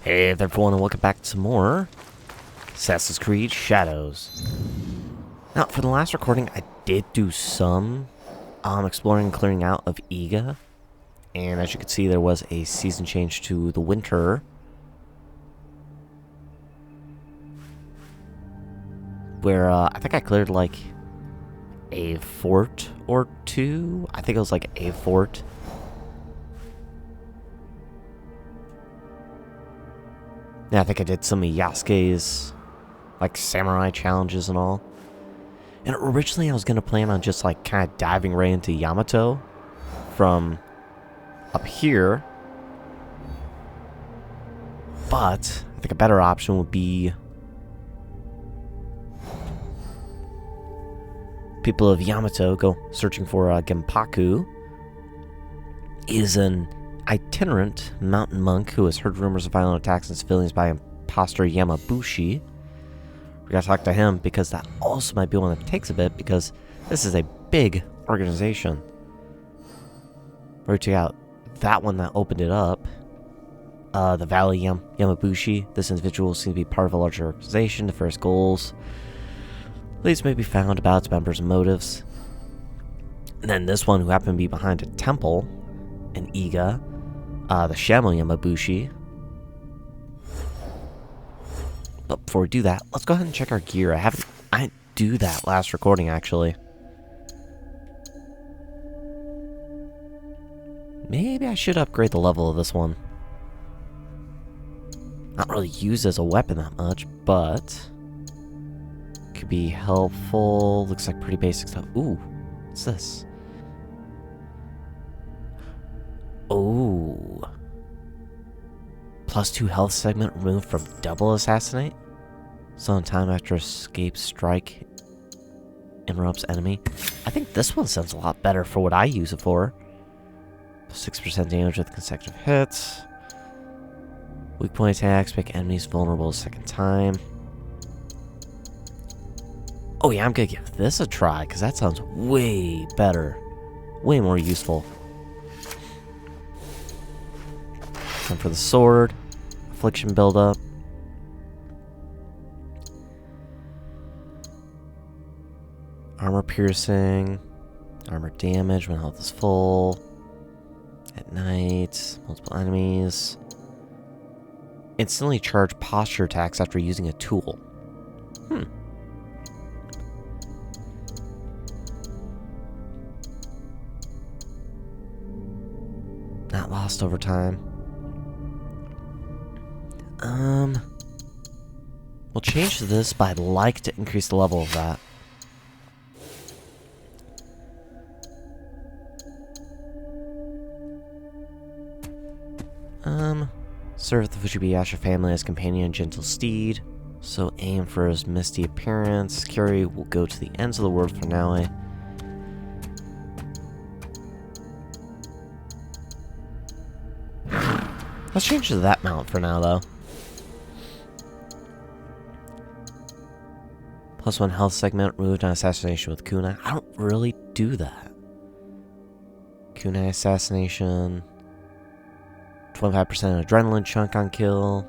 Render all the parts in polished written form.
Hey there everyone, and welcome back to some more Assassin's Creed Shadows. Now, for the last recording, I did do some exploring and clearing out of Iga. And as you can see, there was a season change to the winter. Where, I think I cleared, like, a fort or two. I think it was, like, a fort. Yeah, I think I did some of Yasuke's, like, samurai challenges and all. And originally I was going to plan on just, like, kind of diving right into Yamato from up here. But I think a better option would be people of Yamato go searching for Genpaku. Is an itinerant mountain monk who has heard rumors of violent attacks on civilians by imposter Yamabushi. We gotta talk to him because that also might be one that takes a bit because this is a big organization. We're check out that one that opened it up. The Valley Yamabushi. This individual seems to be part of a larger organization. The first goals. Leads may be found about its members and motives. And then this one who happened to be behind a temple in Iga. The Shamo Yamabushi. But before we do that, let's go ahead and check our gear. I didn't do that last recording, actually. Maybe I should upgrade the level of this one. Not really used as a weapon that much, but could be helpful. Looks like pretty basic stuff. Ooh, what's this? Oh. +2 health segment removed from double assassinate. So in time after escape strike interrupts enemy. I think this one sounds a lot better for what I use it for. 6% damage with consecutive hits. Weak point attacks make enemies vulnerable a second time. Oh yeah, I'm gonna give this a try because that sounds way better. Way more useful. Time for the sword. Affliction buildup. Armor piercing. Armor damage when health is full. At night. Multiple enemies. Instantly charge posture attacks after using a tool. Not lost over time. We'll change this, but I'd like to increase the level of that. Serve the Fujibayasha family as companion and gentle steed. So aim for his misty appearance. Carry will go to the ends of the world for Naoe. Let's change to that mount for now, though. +1 health segment removed on assassination with kunai. I don't really do that. Kunai assassination. 25% adrenaline chunk on kill.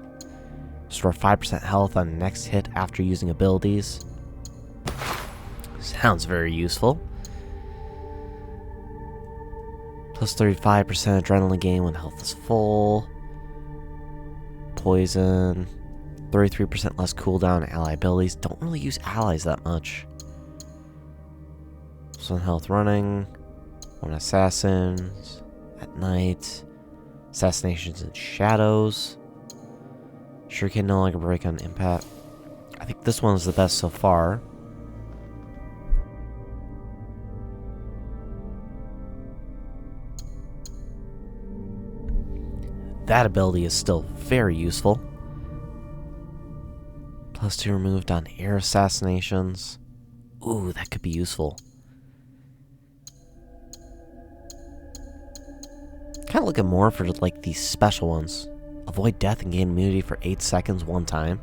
Restore 5% health on the next hit after using abilities. Sounds very useful. +35% adrenaline gain when health is full. Poison. 33% less cooldown ally abilities. Don't really use allies that much. +1 health running. 1 assassins. At night. Assassinations in shadows. Sure can no longer break on impact. I think this one's the best so far. That ability is still very useful. +2 removed on air assassinations. Ooh, that could be useful. Kind of looking more for like these special ones. Avoid death and gain immunity for 8 seconds one time.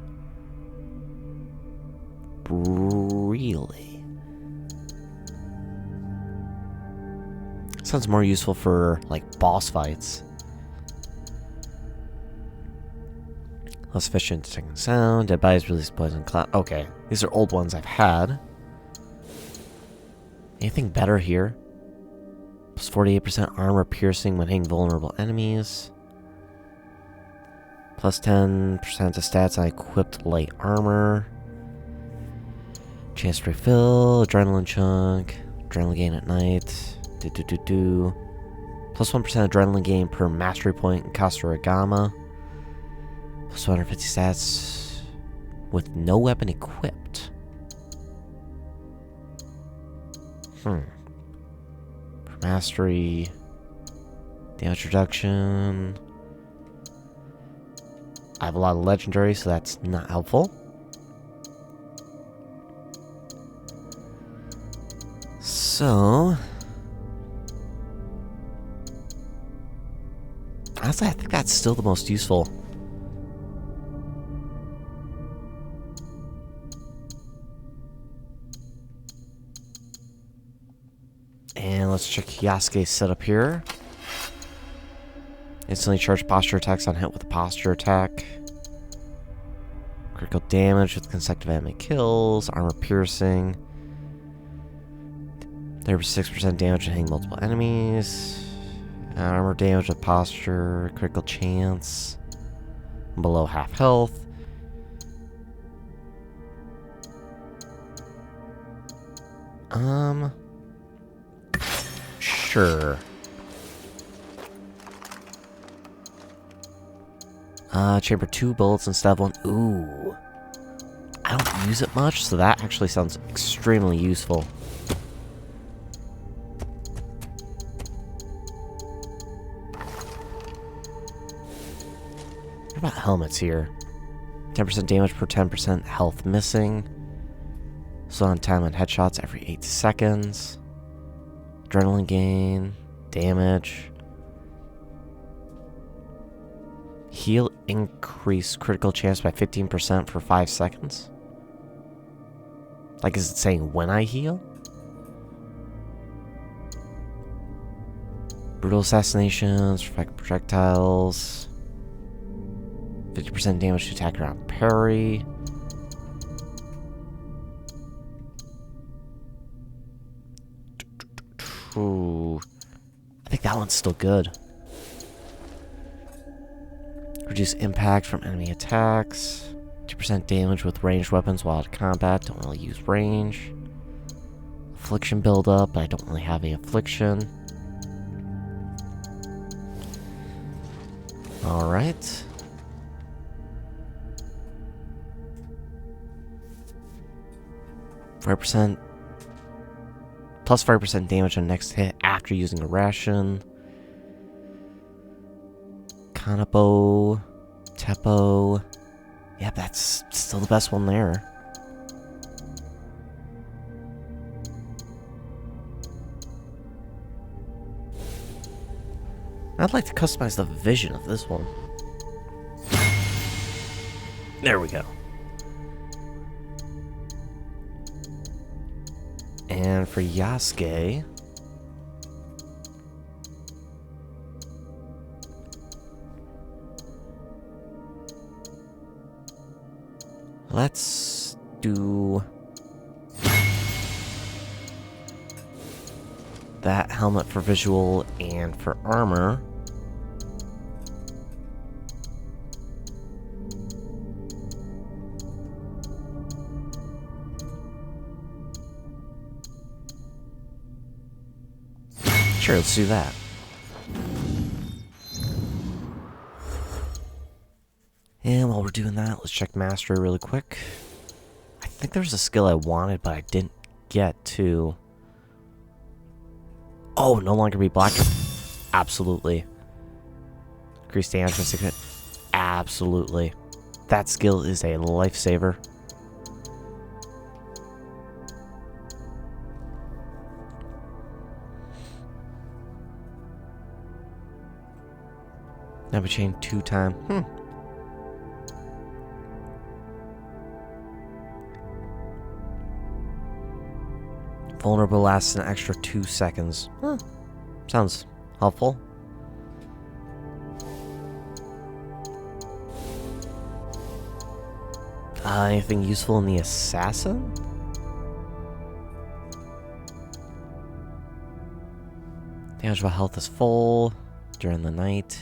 Really? Sounds more useful for like boss fights. Less efficient detecting sound. Dead bodies release poison cloud. Okay, these are old ones I've had. Anything better here? Plus 48% armor piercing when hitting vulnerable enemies. Plus 10% of stats on equipped light armor. Chance to refill. Adrenaline chunk. Adrenaline gain at night. Plus 1% adrenaline gain per mastery point in Kasaragama. Plus 250 stats with no weapon equipped. For mastery. Damage reduction. I have a lot of legendary, so that's not helpful. So, honestly, I think that's still the most useful. And let's check Yasuke's setup here. Instantly charge posture attacks on hit with a posture attack. Critical damage with consecutive enemy kills. Armor piercing. 36% damage when hitting multiple enemies. Armor damage with posture. Critical chance. Below half health. Sure. Chamber 2 bullets instead of 1. Ooh. I don't use it much, so that actually sounds extremely useful. What about helmets here? 10% damage per 10% health missing. Slow on time on headshots every 8 seconds. Adrenaline gain. Damage. Heal increase critical chance by 15% for 5 seconds. Like, is it saying when I heal? Brutal assassinations, reflect projectiles. 50% damage to attack around parry. Ooh. I think that one's still good. Reduce impact from enemy attacks. 2% damage with ranged weapons while at combat. Don't really use range. Affliction buildup, but I don't really have any affliction. Alright. Plus 5% damage on next hit after using a ration. Kanabo, Teppo. Yeah, that's still the best one there. I'd like to customize the vision of this one. There we go. And for Yasuke, let's do that helmet for visual and for armor. Sure, let's do that. And while we're doing that, let's check mastery really quick. I think there's a skill I wanted, but I didn't get to. Oh, no longer be black. Absolutely. Increase damage from 6 minutes. Absolutely. That skill is a lifesaver. Never chain 2 times. Vulnerable lasts an extra 2 seconds. Sounds helpful. Anything useful in the assassin? Damage while health is full during the night.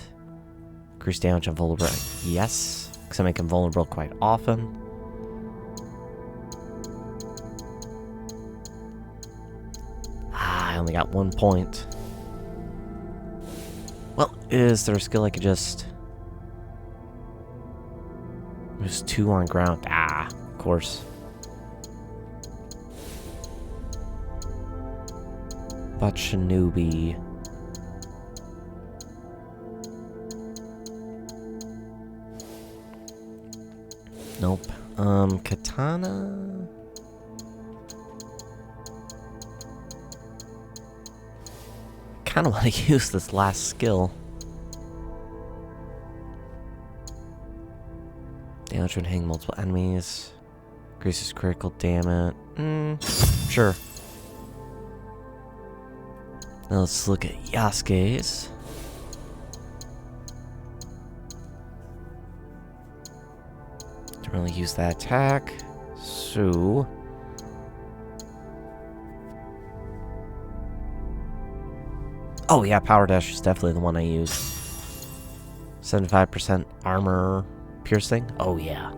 Increase damage on vulnerable. Yes, because I make him vulnerable quite often. I only got 1 point. Well, is there a skill I could just... There's 2 on ground. Of course. But shinobi. Nope. Katana? Kinda want to use this last skill. Damage when hitting multiple enemies. Increases critical damage. Sure. Now let's look at Yasuke's. Don't really use that attack. So... Oh yeah, Power Dash is definitely the one I use. 75% armor piercing. Oh yeah.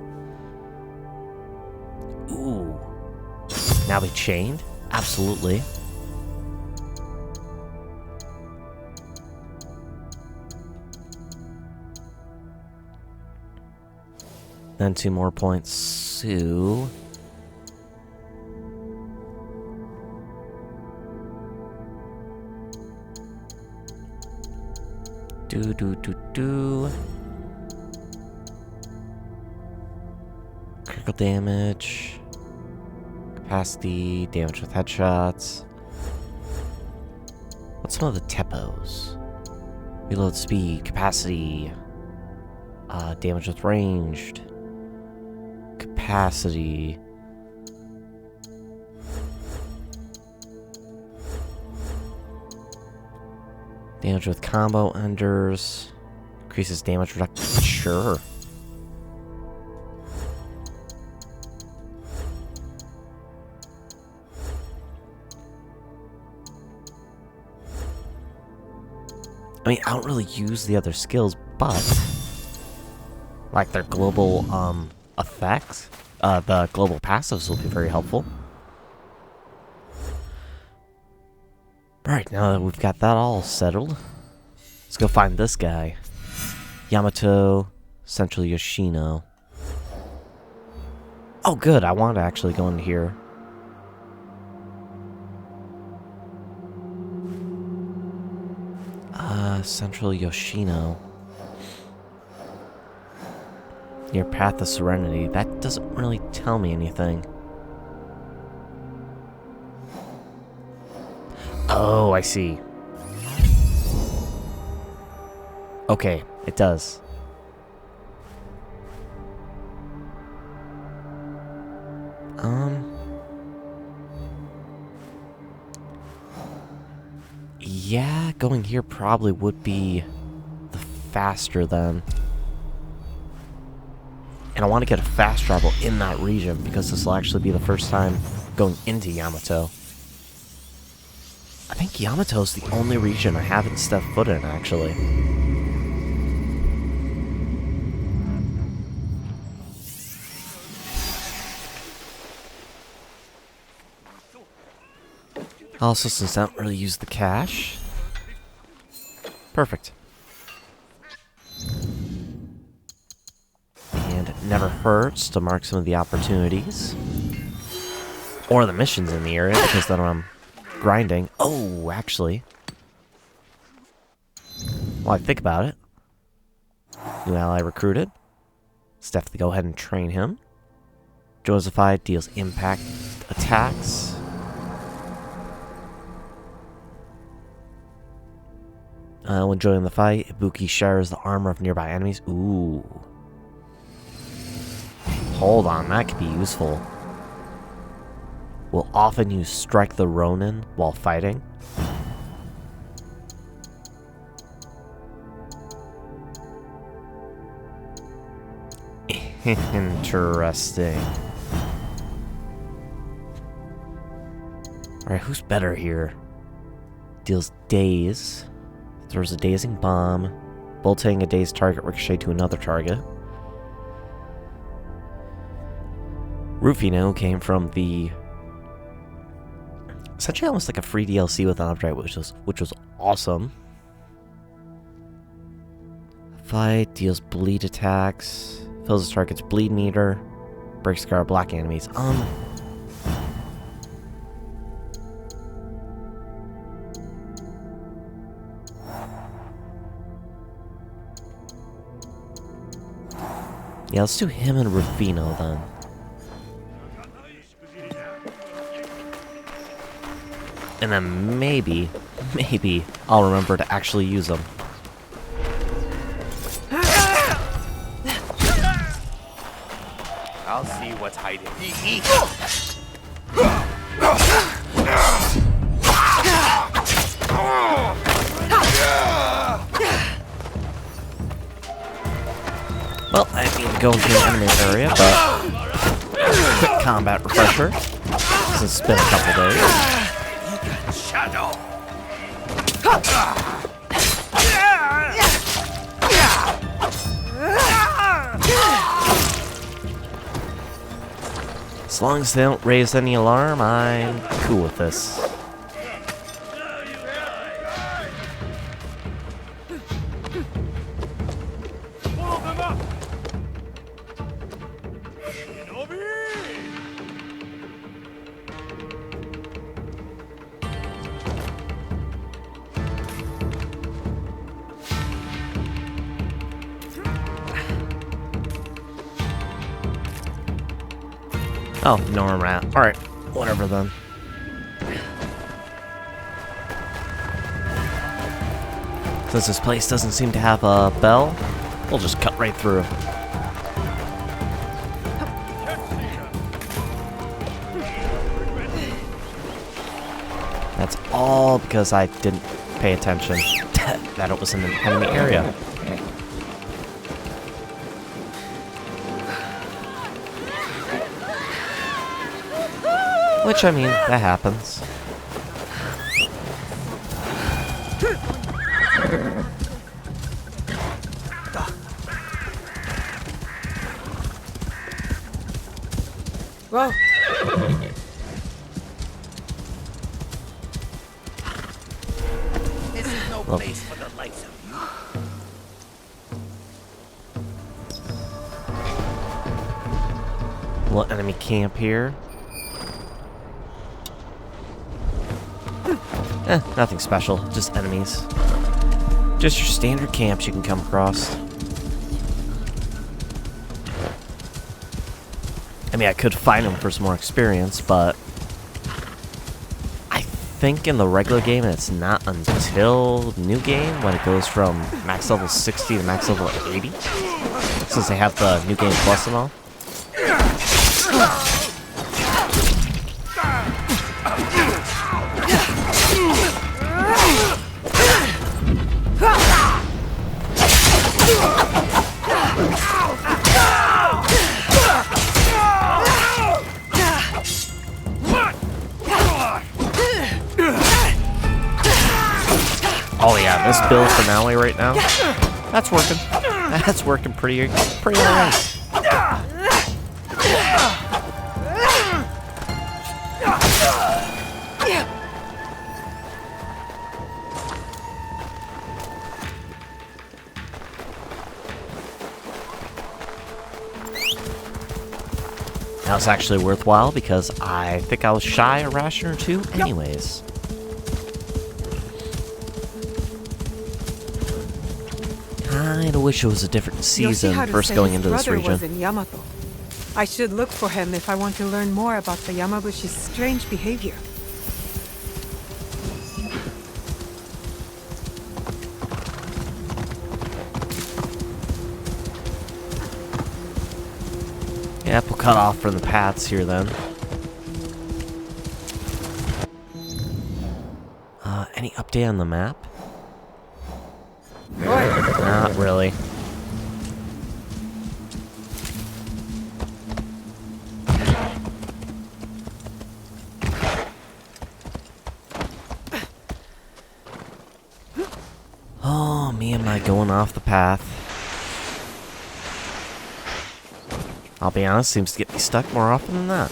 Ooh. Now we chained? Absolutely. Then 2 more points. So... Critical damage. Capacity. Damage with headshots. What's some of the tepos? Reload speed. Capacity. Damage with ranged. Capacity. Damage with combo enders. Increases damage reduction. Sure. I mean, I don't really use the other skills, but... like their global, effects. The global passives will be very helpful. Alright, now that we've got that all settled, let's go find this guy. Yamato Central Yoshino. Oh good, I want to actually go in here. Central Yoshino. Near Path of Serenity. That doesn't really tell me anything. Oh, I see. Okay, it does. Yeah, going here probably would be the faster then. And I want to get a fast travel in that region because this will actually be the first time going into Yamato. I think Yamato's the only region I haven't stepped foot in, actually. Also, since I don't really use the cash. Perfect. And it never hurts to mark some of the opportunities. Or the missions in the area, because then I'm grinding. Oh, actually. Well, I think about it. New ally recruited. Let's definitely go ahead and train him. Josephi deals impact attacks. When joining the fight, Ibuki shatters the armor of nearby enemies. Ooh. Hold on, that could be useful. Will often use Strike the Ronin while fighting. Interesting. Alright, who's better here? Deals daze. Throws a dazing bomb. Bolting a dazed target ricochet to another target. Rufino came from the... essentially almost like a free DLC with Object, which was awesome. Fight, deals bleed attacks, fills his target's bleed meter, breaks scar black enemies. Yeah, let's do him and Rufino then. And then maybe I'll remember to actually use them. I'll see what's hiding. Well, I didn't mean to go into an enemy area, but quick combat refresher, since it's been a couple days. Shadow. As long as they don't raise any alarm, I'm cool with this. Follow them up. Shinobi. Oh, no armor out. Alright, whatever then. Since this place doesn't seem to have a bell, we'll just cut right through. That's all because I didn't pay attention that it was in an enemy area. Which, I mean, that happens. Whoa. This is no place for the likes of you. Little enemy camp here. Nothing special, just enemies. Just your standard camps you can come across. I mean, I could find them for some more experience, but I think in the regular game it's not until new game when it goes from max level 60 to max level 80, since they have the new game plus and all. Oh yeah, this build for Naoe right now, that's working. That's working pretty alright. That was actually worthwhile because I think I was shy a ration or two anyways. Kinda wish it was a different season first going into this region. Was in Yamato. I should look for him if I want to learn more about the Yamabushi's strange behavior. Yep, we'll cut off from the paths here then. Any update on the map? Not really. Me and my going off the path. I'll be honest, seems to get me stuck more often than that.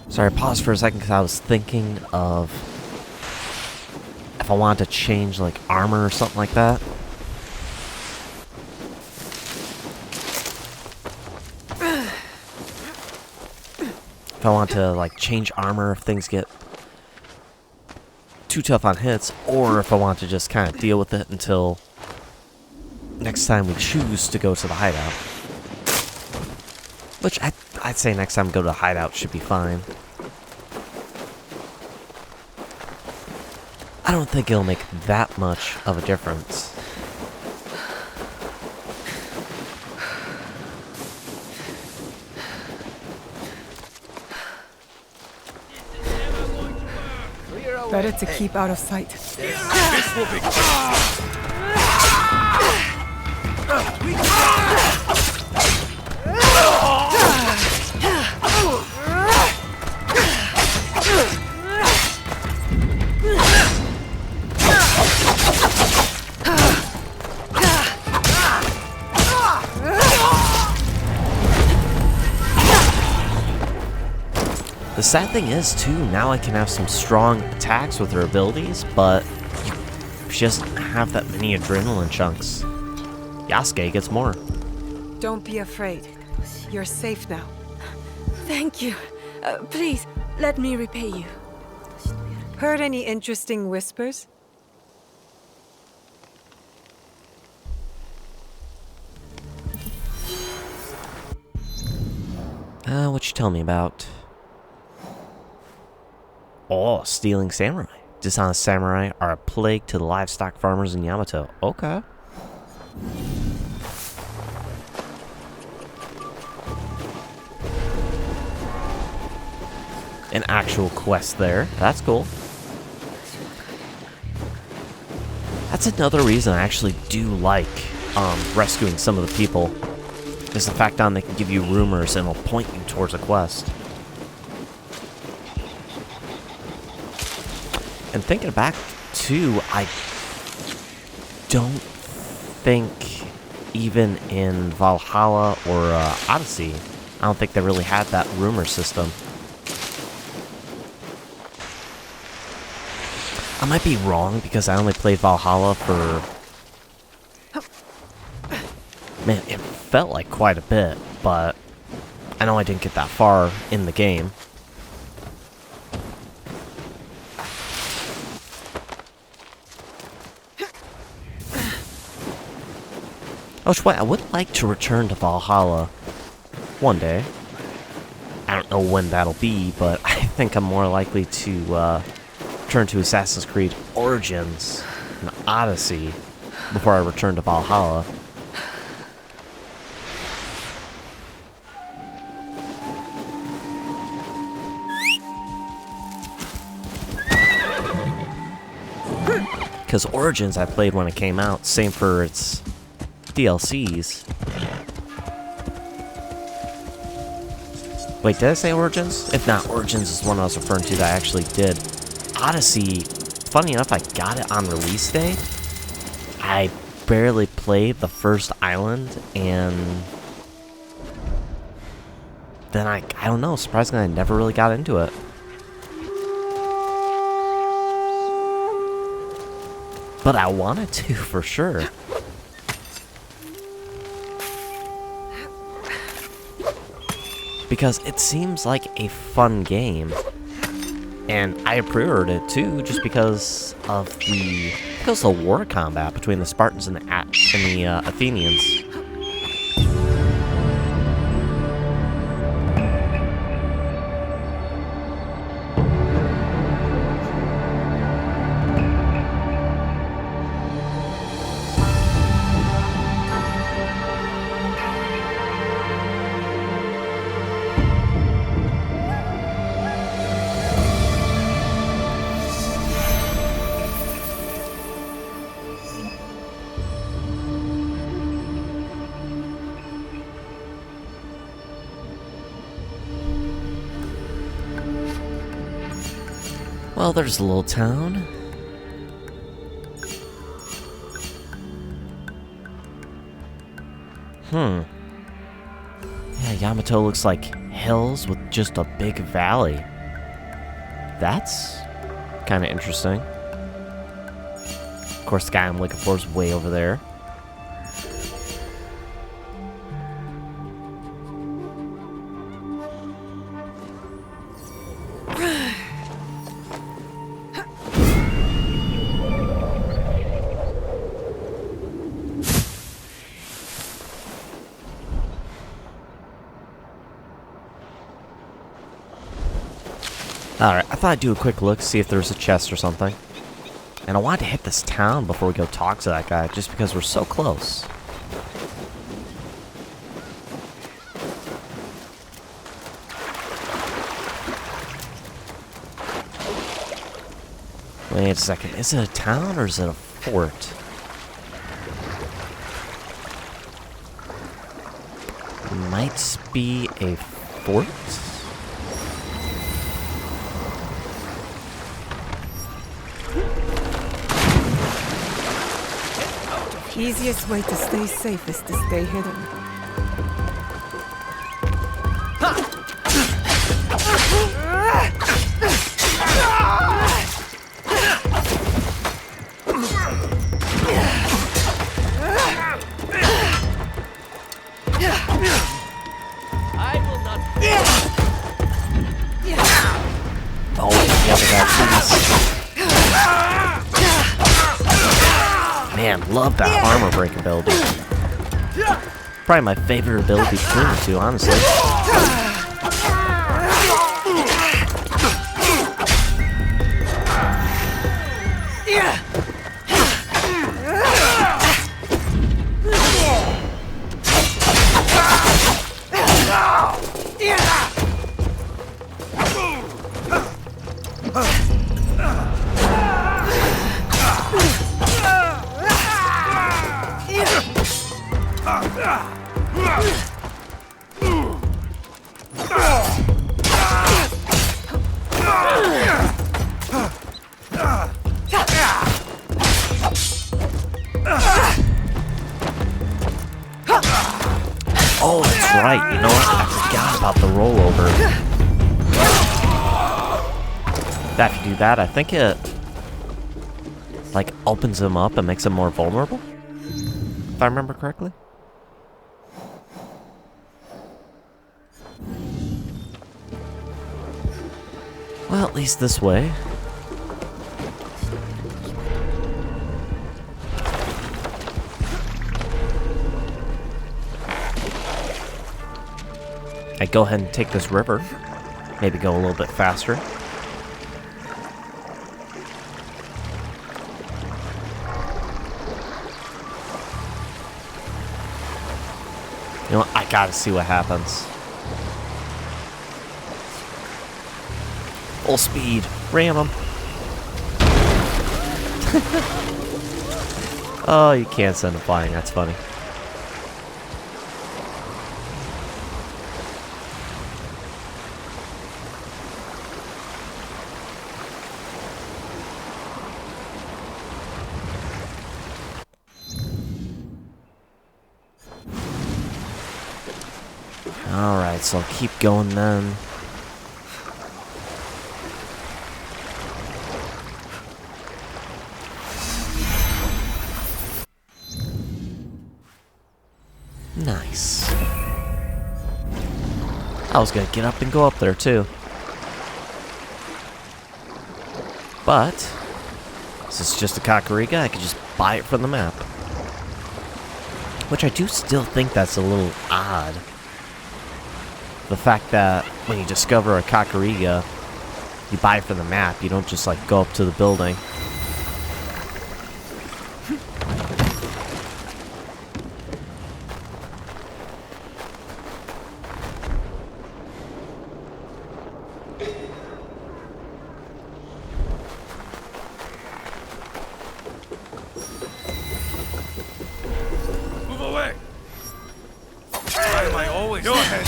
Sorry, pause for a second because I was thinking of if I wanted to change like armor or something like that. If I want to like change armor if things get too tough on hits, or if I want to just kind of deal with it until next time we choose to go to the hideout. Which I'd say next time we go to the hideout should be fine. I don't think it'll make that much of a difference. Better to keep out of sight. This will be The sad thing is, too, now I can have some strong attacks with her abilities, but she doesn't have that many adrenaline chunks. Yasuke gets more. Don't be afraid. You're safe now. Thank you. Please, let me repay you. Heard any interesting whispers? What you tell me about? Oh, stealing samurai. Dishonest samurai are a plague to the livestock farmers in Yamato. Okay. An actual quest there. That's cool. That's another reason I actually do like rescuing some of the people. Is the fact that they can give you rumors and it'll point you towards a quest. And thinking back, too, I don't think even in Valhalla or Odyssey, I don't think they really had that rumor system. I might be wrong because I only played Valhalla for... Man, it felt like quite a bit, but I know I didn't get that far in the game. I would like to return to Valhalla one day. I don't know when that'll be, but I think I'm more likely to return to Assassin's Creed Origins and Odyssey before I return to Valhalla. Because Origins I played when it came out, same for its DLCs. Wait, did I say Origins? If not, Origins is one I was referring to that I actually did. Odyssey, funny enough, I got it on release day. I barely played the first island, and then I don't know, surprisingly I never really got into it. But I wanted to, for sure. Because it seems like a fun game. And I pre-ordered it too, just because of the war combat between the Spartans and the Athenians. Well, there's a little town. Yeah, Yamato looks like hills with just a big valley. That's kind of interesting. Of course, the guy I'm looking for is way over there. Alright, I thought I'd do a quick look, see if there's a chest or something. And I wanted to hit this town before we go talk to that guy, just because we're so close. Wait a second, is it a town or is it a fort? Might be a fort? Easiest way to stay safe is to stay hidden. I will not. Oh, the other guy, please. Man, love that armor break ability. Probably my favorite ability between the two, honestly. Oh, that's right. You know what? I forgot about the rollover. If you do that, I think it like opens him up and makes him more vulnerable. If I remember correctly. Well, at least this way. I go ahead and take this river. Maybe go a little bit faster. You know what? I gotta see what happens. Full speed. Ram him. Oh, you can't send him flying. That's funny. Alright, so I'll keep going then. Nice. I was gonna get up and go up there too. But, since it's just a Kakarika, I could just buy it from the map. Which I do still think that's a little odd. The fact that when you discover a Kakarika, you buy it from the map, you don't just like go up to the building. Move away. Why am I always? Go ahead.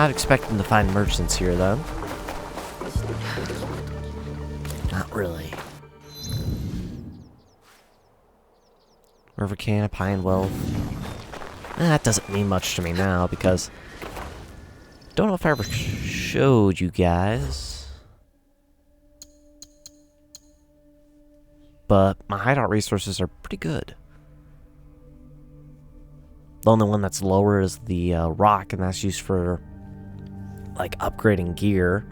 Not expecting to find merchants here, though. Not really. River Can, Pine Wealth. That doesn't mean much to me now, because... Don't know if I ever showed you guys. But my hideout resources are pretty good. The only one that's lower is the rock, and that's used for, like, upgrading gear.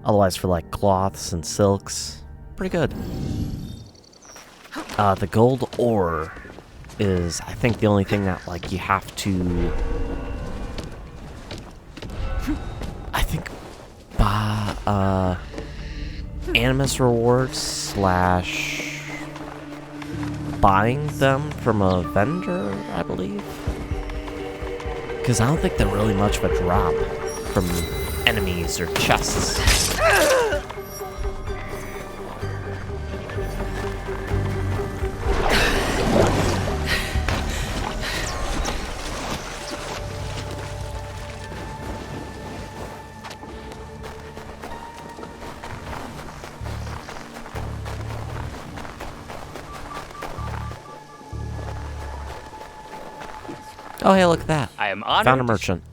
Otherwise for, like, cloths and silks. Pretty good. The gold ore is, I think, the only thing that, like, you have to... I think, animus rewards / buying them from a vendor, I believe. Because I don't think they're really much of a drop from enemies or chests. Oh, hey, look at that. I am honored. Found a merchant.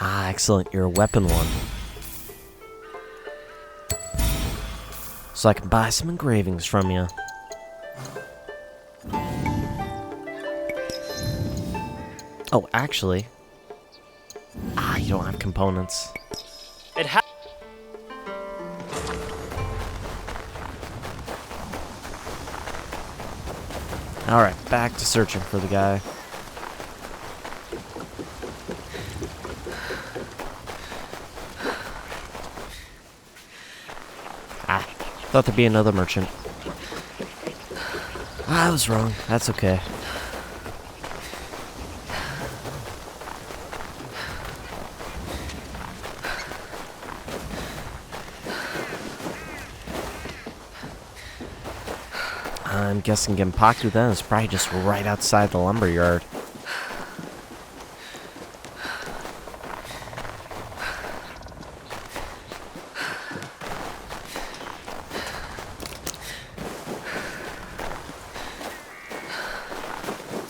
Ah, excellent. You're a weapon one. So I can buy some engravings from you. Oh, actually. Ah, you don't have components. It Alright, back to searching for the guy. Ah, thought there'd be another merchant. I was wrong. That's okay. I'm guessing Genpaku then is probably just right outside the lumberyard.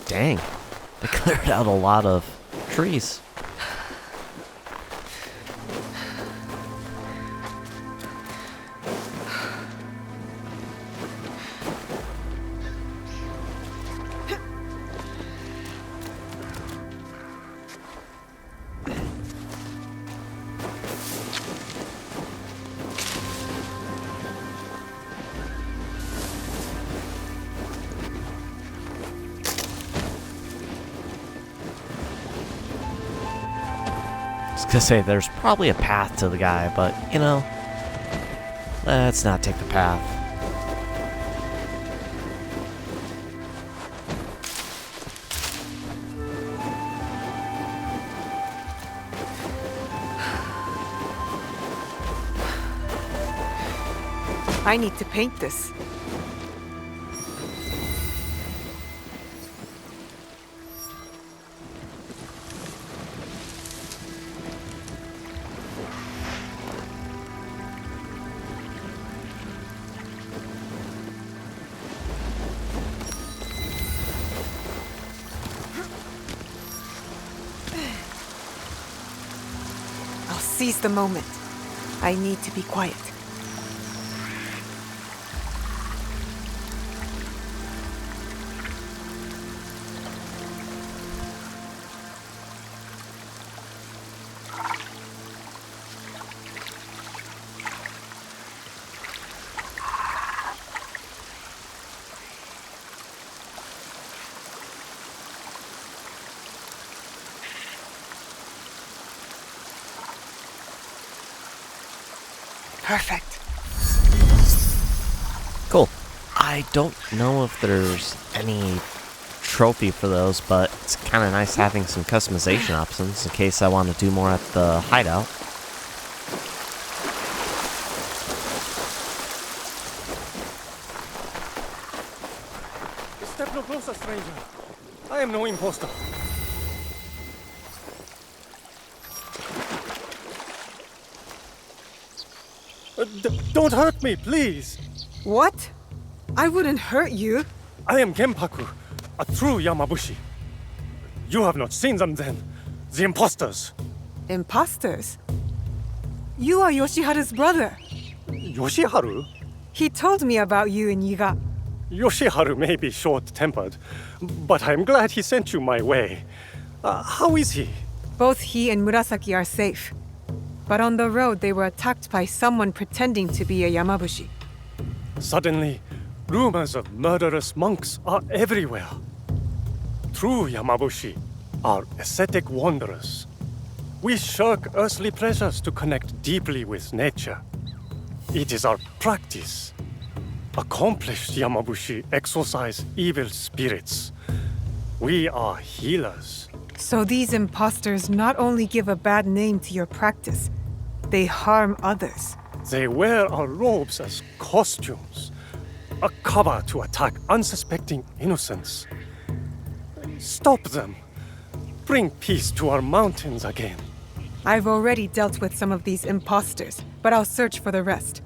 Dang, they cleared out a lot of trees. I was gonna say, there's probably a path to the guy, but, you know, let's not take the path. I need to paint this. I'll seize the moment. I need to be quiet. Perfect. Cool. I don't know if there's any trophy for those, but it's kind of nice having some customization options in case I want to do more at the hideout. Step no closer, stranger. I am am no imposter. Don't hurt me, please. What? I wouldn't hurt you. I am Genpaku, a true Yamabushi. You have not seen them then. The imposters. Imposters? You are Yoshiharu's brother. Yoshiharu? He told me about you in Yiga. Yoshiharu may be short-tempered, but I'm glad he sent you my way. How is he? Both he and Murasaki are safe. But on the road, they were attacked by someone pretending to be a Yamabushi. Suddenly, rumors of murderous monks are everywhere. True Yamabushi are ascetic wanderers. We shirk earthly pleasures to connect deeply with nature. It is our practice. Accomplished Yamabushi exorcise evil spirits. We are healers. So these imposters not only give a bad name to your practice, they harm others. They wear our robes as costumes, a cover to attack unsuspecting innocents. Stop them. Bring peace to our mountains again. I've already dealt with some of these imposters, but I'll search for the rest.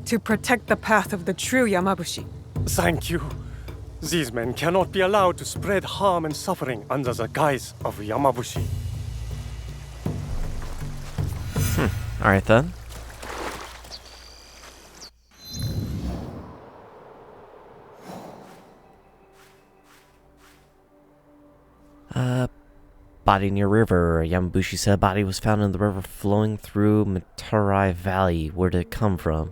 To protect the path of the true Yamabushi. Thank you. These men cannot be allowed to spread harm and suffering under the guise of Yamabushi. Alright then. Body near river. Yamabushi said body was found in the river flowing through Matarai Valley. Where did it come from?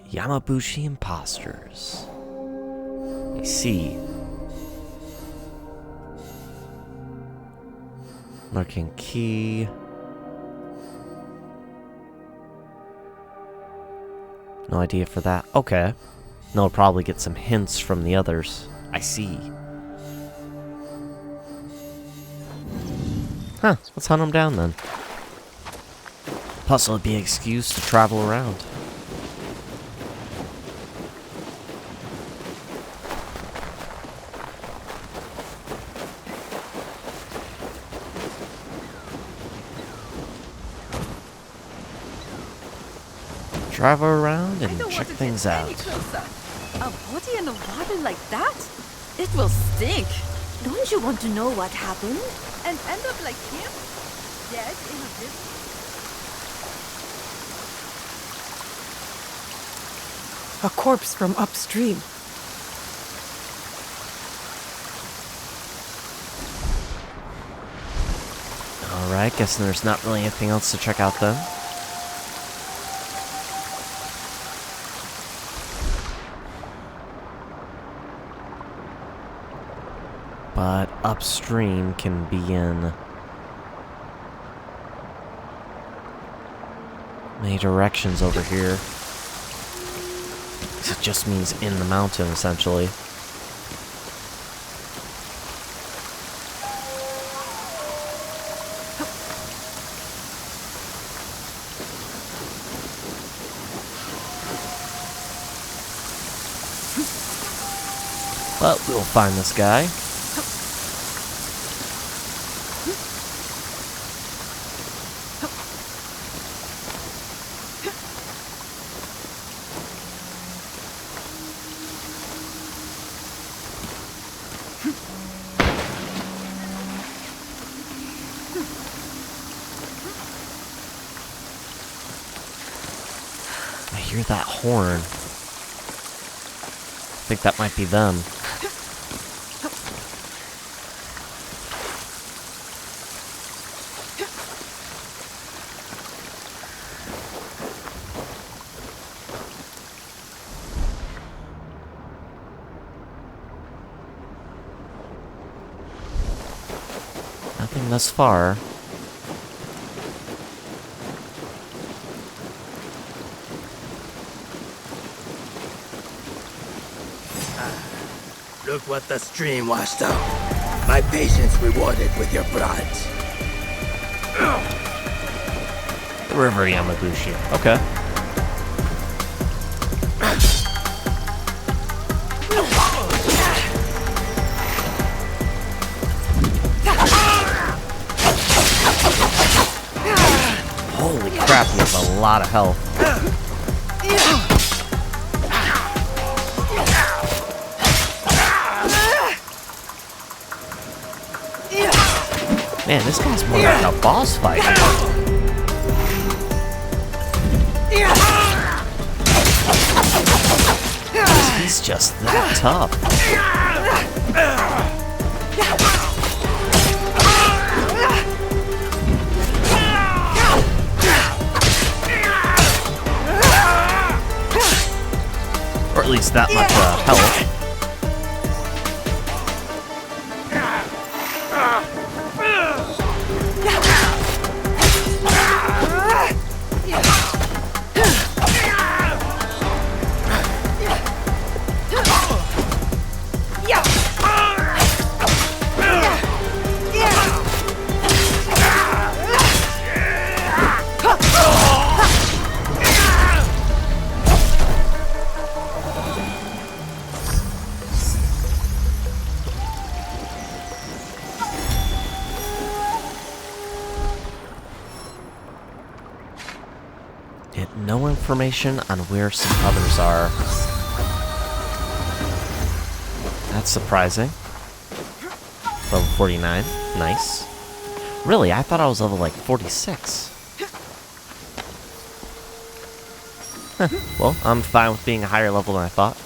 Yamabushi Imposters. I see. Marking key. No idea for that. Okay. I'll probably get some hints from the others. I see. Huh. Let's hunt them down then. Plus, it'll be an excuse to travel around. Travel around and check things out. A body in the water like that? It will stink. Don't you want to know what happened? And end up like him? Dead in a river? A corpse from upstream. Alright, guessing there's not really anything else to check out then. But upstream can be in many directions over here. It just means in the mountain, essentially. But we'll find this guy. I hear that horn. I think that might be them. Nothing thus far. Look what the stream washed up. My patience rewarded with your blood. River Yamabushi. Okay. Holy crap, he has a lot of health. Man, this guy's more like a boss fight. He's just that tough. Or at least that much health. No information on where some others are. That's surprising. Level 49. Nice. Really, I thought I was level like 46. Huh. Well, I'm fine with being a higher level than I thought.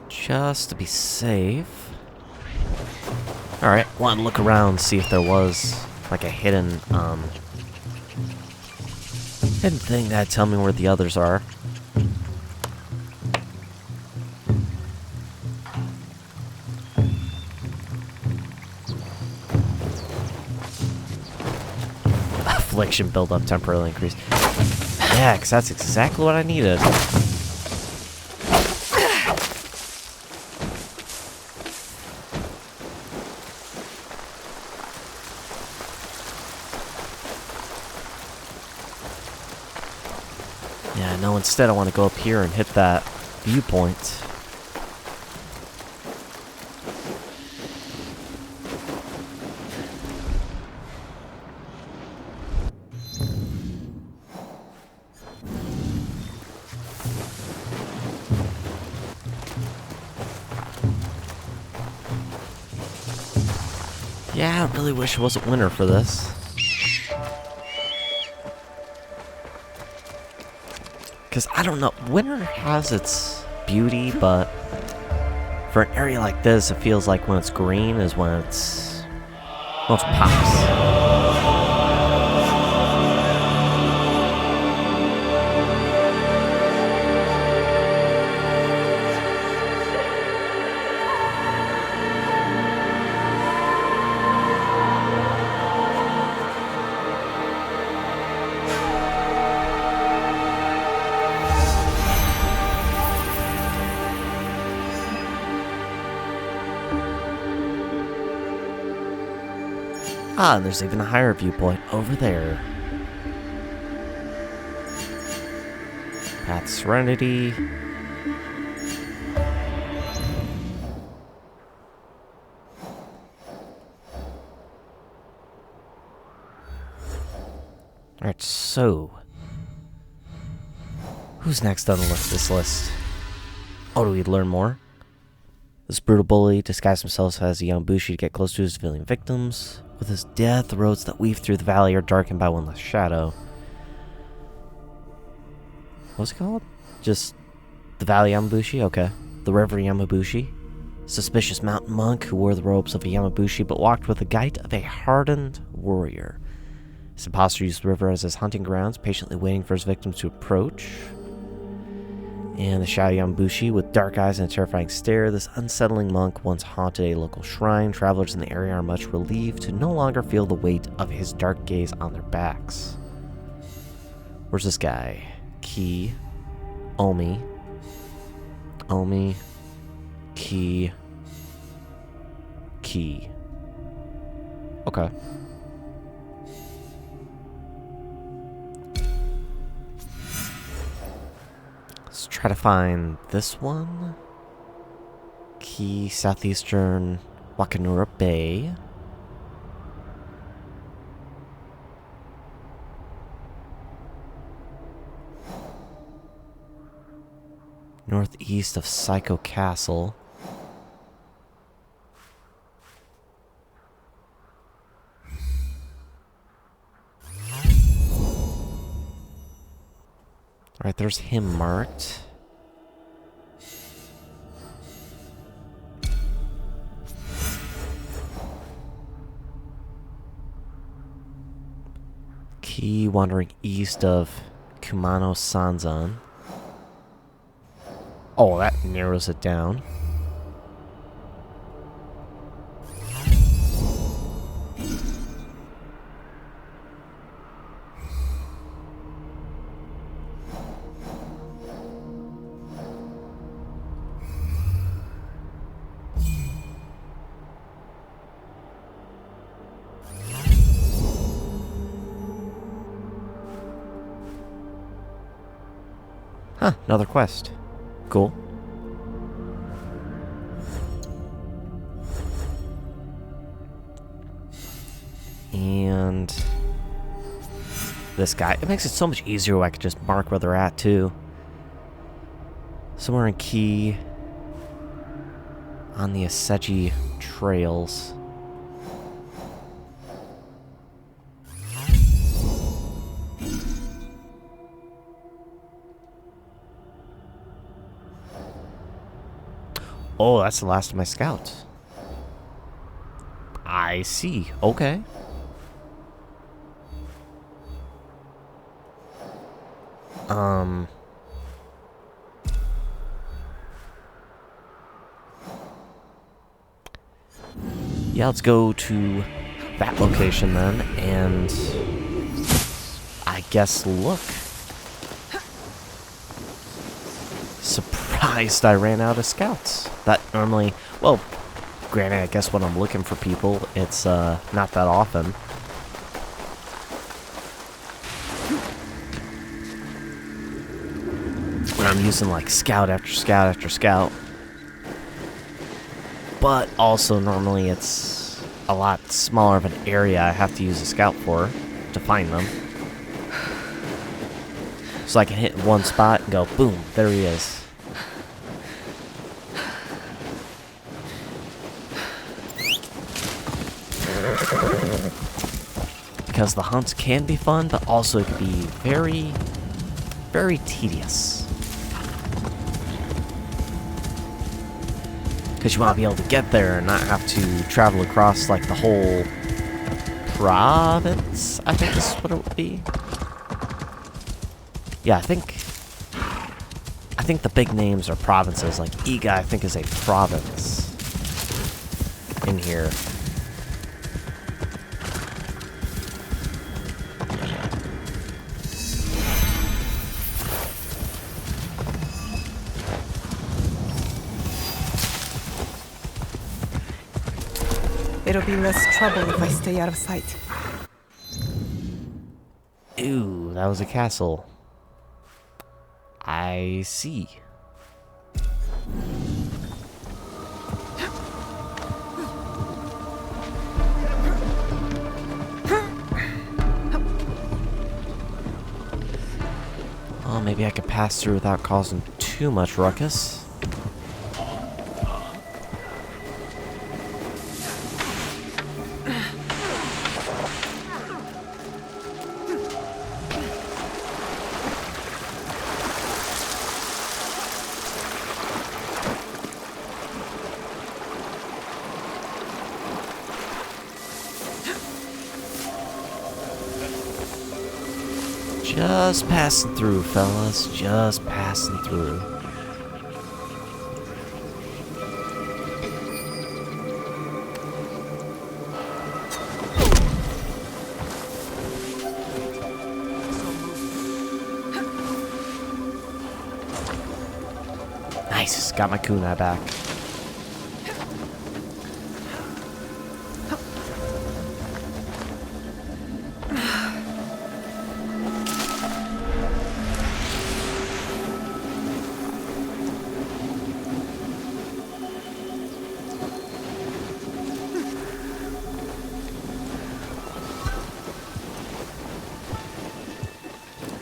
Just to be safe. Alright, wanted to look around, see if there was like a hidden thing that'd tell me where the others are. Affliction buildup temporarily increased. Yeah, because that's exactly what I needed. Yeah, no, instead I want to go up here and hit that viewpoint. Yeah, I really wish it wasn't winter for this. Because, I don't know, winter has its beauty, but for an area like this, it feels like when it's green is when it's most pops. Ah, and there's even a higher viewpoint over there. Path Serenity. Alright, so who's next on this list? Oh, do we learn more? This brutal bully disguised himself as a Yamabushi to get close to his civilian victims. With his death, the roads that weave through the valley are darkened by one less shadow. What's it called? Just the Valley Yamabushi? Okay. The River Yamabushi. Suspicious mountain monk who wore the robes of a Yamabushi but walked with the gait of a hardened warrior. This imposter used the river as his hunting grounds, patiently waiting for his victims to approach. And the Shadow Yamabushi, with dark eyes and a terrifying stare, this unsettling monk once haunted a local shrine. Travelers in the area are much relieved to no longer feel the weight of his dark gaze on their backs. Where's this guy? Ki, Omi, Ki. Okay. Let's try to find this one. Ki, southeastern Wakanura Bay. Northeast of Psycho Castle. Alright, there's him marked. Ki wandering east of Kumano Sanzan. Oh, that narrows it down. Huh, another quest. Cool. And this guy. It makes it so much easier when I could just mark where they're at, too. Somewhere in Ki on the Aseji trails. Oh, that's the last of my scouts. I see. Okay. Yeah, let's go to that location then, and I guess look. Surprised I ran out of scouts. That normally, well, granted, I guess when I'm looking for people, it's not that often. When I'm using like scout after scout after scout. But also normally it's a lot smaller of an area I have to use a scout for to find them. So I can hit one spot and go, boom, there he is. Because the hunts can be fun, but also it can be very, very tedious. Because you want to be able to get there and not have to travel across like the whole province, I think is what it would be. Yeah, I think the big names are provinces. Like Iga, I think, is a province in here. It'll be less trouble if I stay out of sight. Ooh, that was a castle. I see. Well, maybe I could pass through without causing too much ruckus. Just passing through, fellas. Just passing through. Nice, got my kunai back.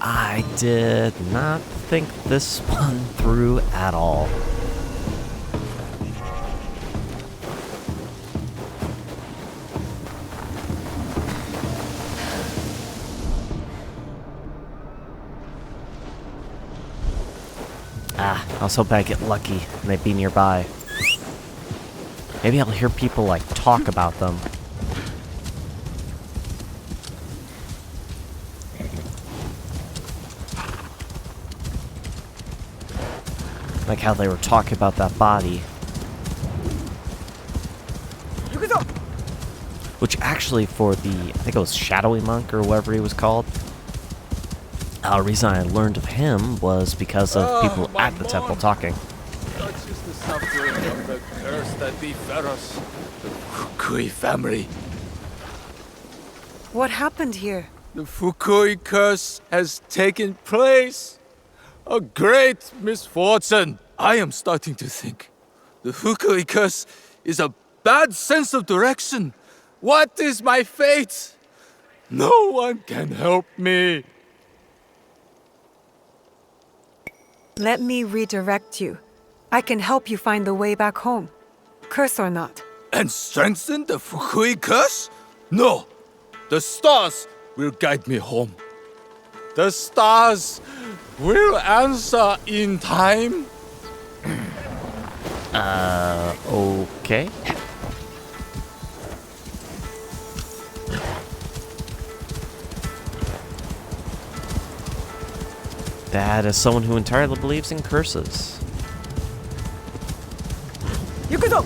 I did not think this one through at all. I was hoping I'd get lucky and they'd be nearby. Maybe I'll hear people, like, talk about them. Like how they were talking about that body. Which actually for the, I think it was Shadowy Monk or whatever he was called. The reason I learned of him was because of people at the temple talking. Such is the suffering of the curse that befell us, the Fukui family. What happened here? The Fukui curse has taken place. A great misfortune. I am starting to think the Fukui curse is a bad sense of direction. What is my fate? No one can help me. Let me redirect you. I can help you find the way back home. Curse or not. And strengthen the Fukui curse? No. The stars will guide me home. The stars will answer in time. Okay. That is someone who entirely believes in curses. Yukuzo!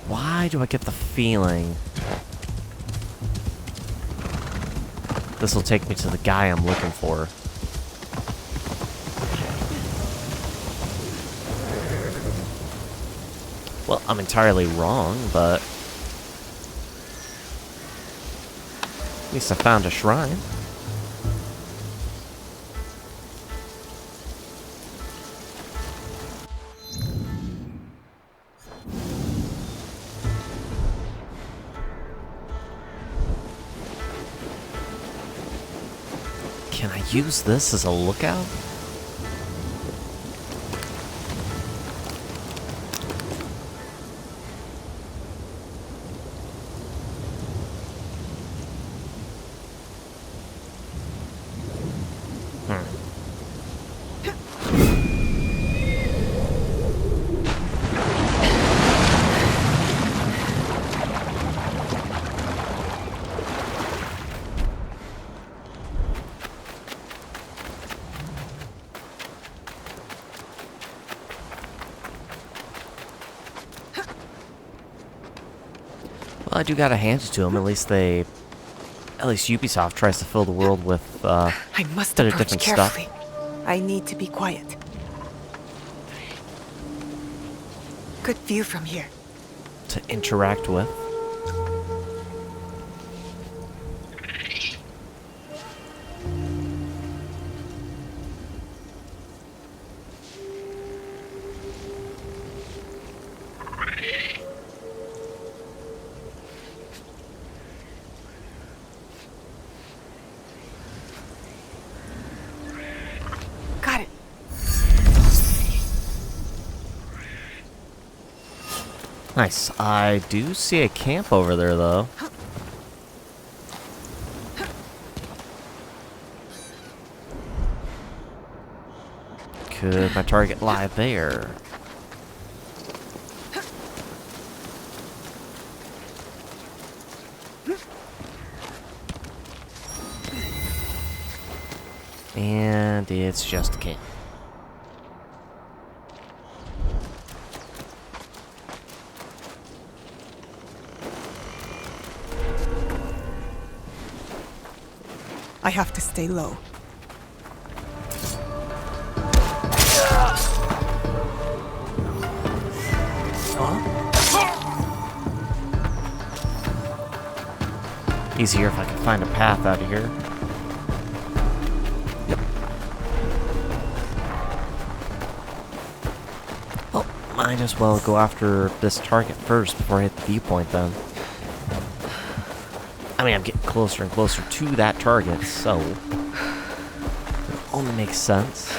Why do I get the feeling this will take me to the guy I'm looking for? Well, I'm entirely wrong, but at least I found a shrine. Can I use this as a lookout? Well, I do gotta hand it to them. At least Ubisoft tries to fill the world with I must bit of approach different carefully. stuff I need to be quiet. Good view from here. to interact with. Got it. Nice. I do see a camp over there, though. Could my target lie there? And it's just a camp. I have to stay low. Easier if I can find a path out of here. Well, might as well go after this target first before I hit the viewpoint then. I mean, I'm getting closer and closer to that target, so it only makes sense.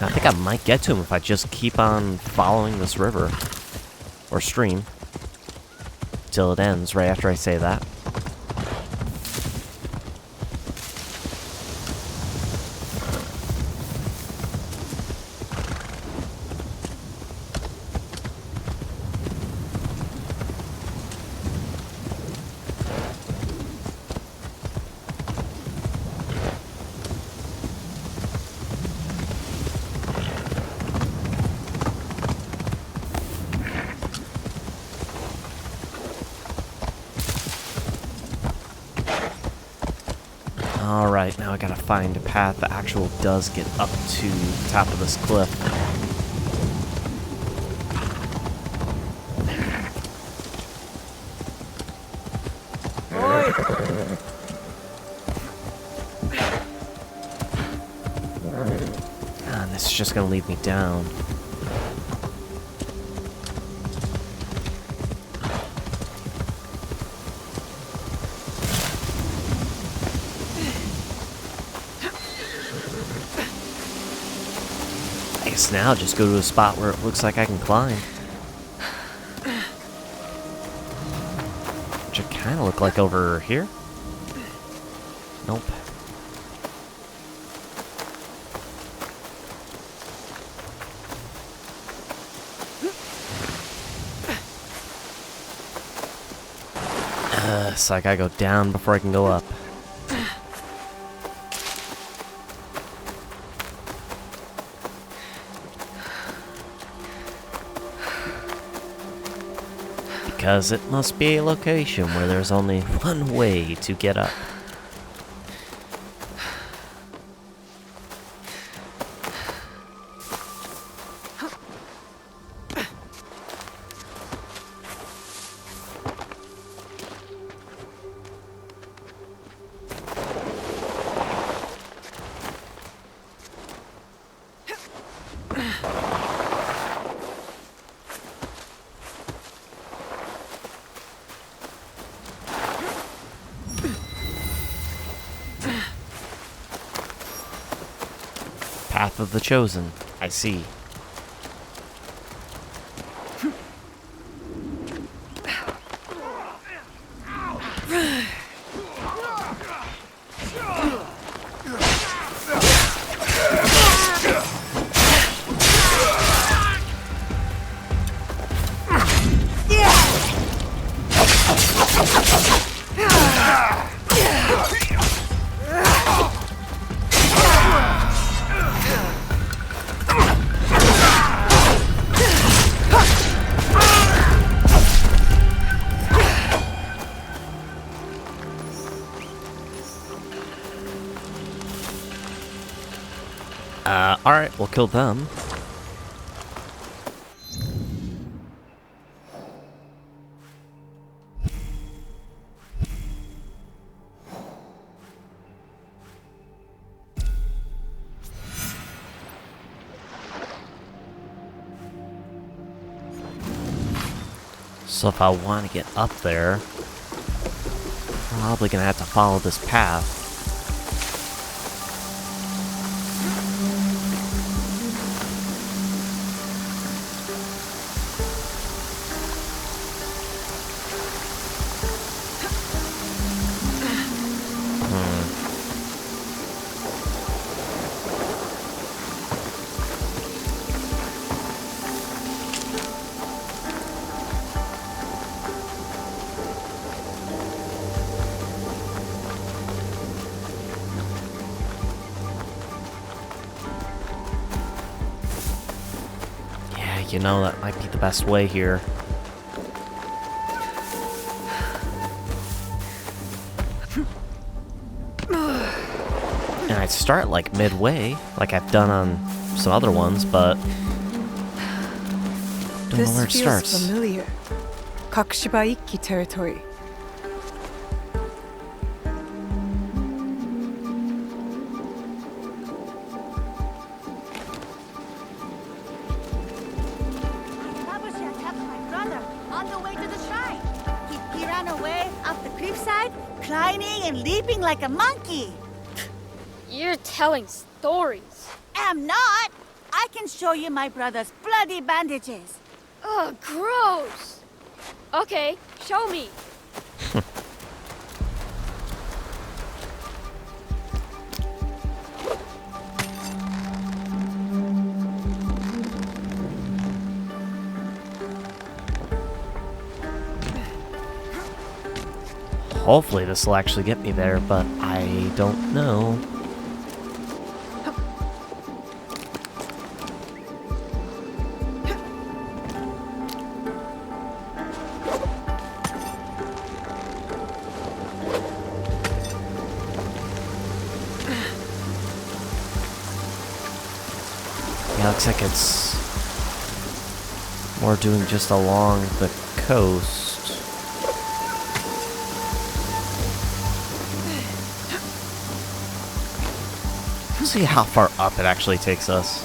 I think I might get to him if I just keep on following this river or stream till it ends right after I say that. Alright, now I gotta find a path that actually does get up to the top of this cliff. And this is just gonna lead me down. Now just go to a spot where it looks like I can climb. Which it kind of look like over here. Nope. So I gotta go down before I can go up. Because it must be a location where there's only one way to get up. Path of the Chosen, I see. Alright, we'll kill them. So if I want to get up there, probably gonna have to follow this path. You know, that might be the best way here. And I'd start like midway, like I've done on some other ones, but don't know where it This feels starts. familiar. Kakushiba Ikki territory. Yamabushi attacked my brother on the way to the shrine. He ran away off the cliffside, climbing and leaping like a monkey. You're telling stories. Am not. I can show you my brother's bloody bandages. Ugh, gross. Okay, show me. Hopefully this will actually get me there, but I don't know. Yeah, looks like it's more doing just along the coast. Let's see how far up it actually takes us.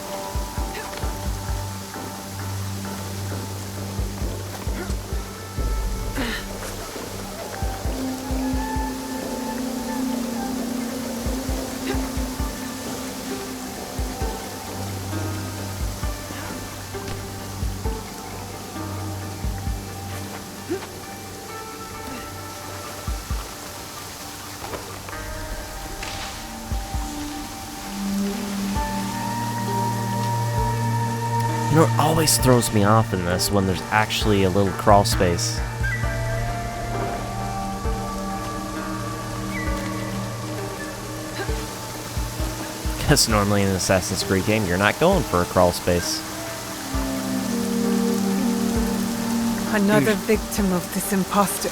You know, it always throws me off in this when there's actually a little crawl space. Because normally in an Assassin's Creed game, you're not going for a crawl space. Another victim of this imposter.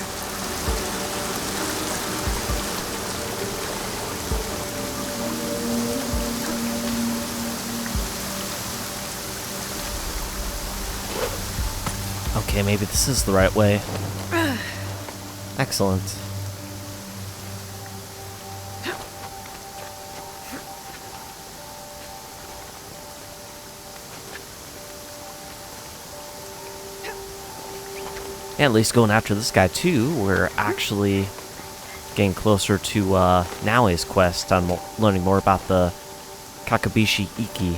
Okay, maybe this is the right way. Excellent. Yeah, at least going after this guy too, we're actually getting closer to Naoe's quest on learning more about the Kakabishi Iki.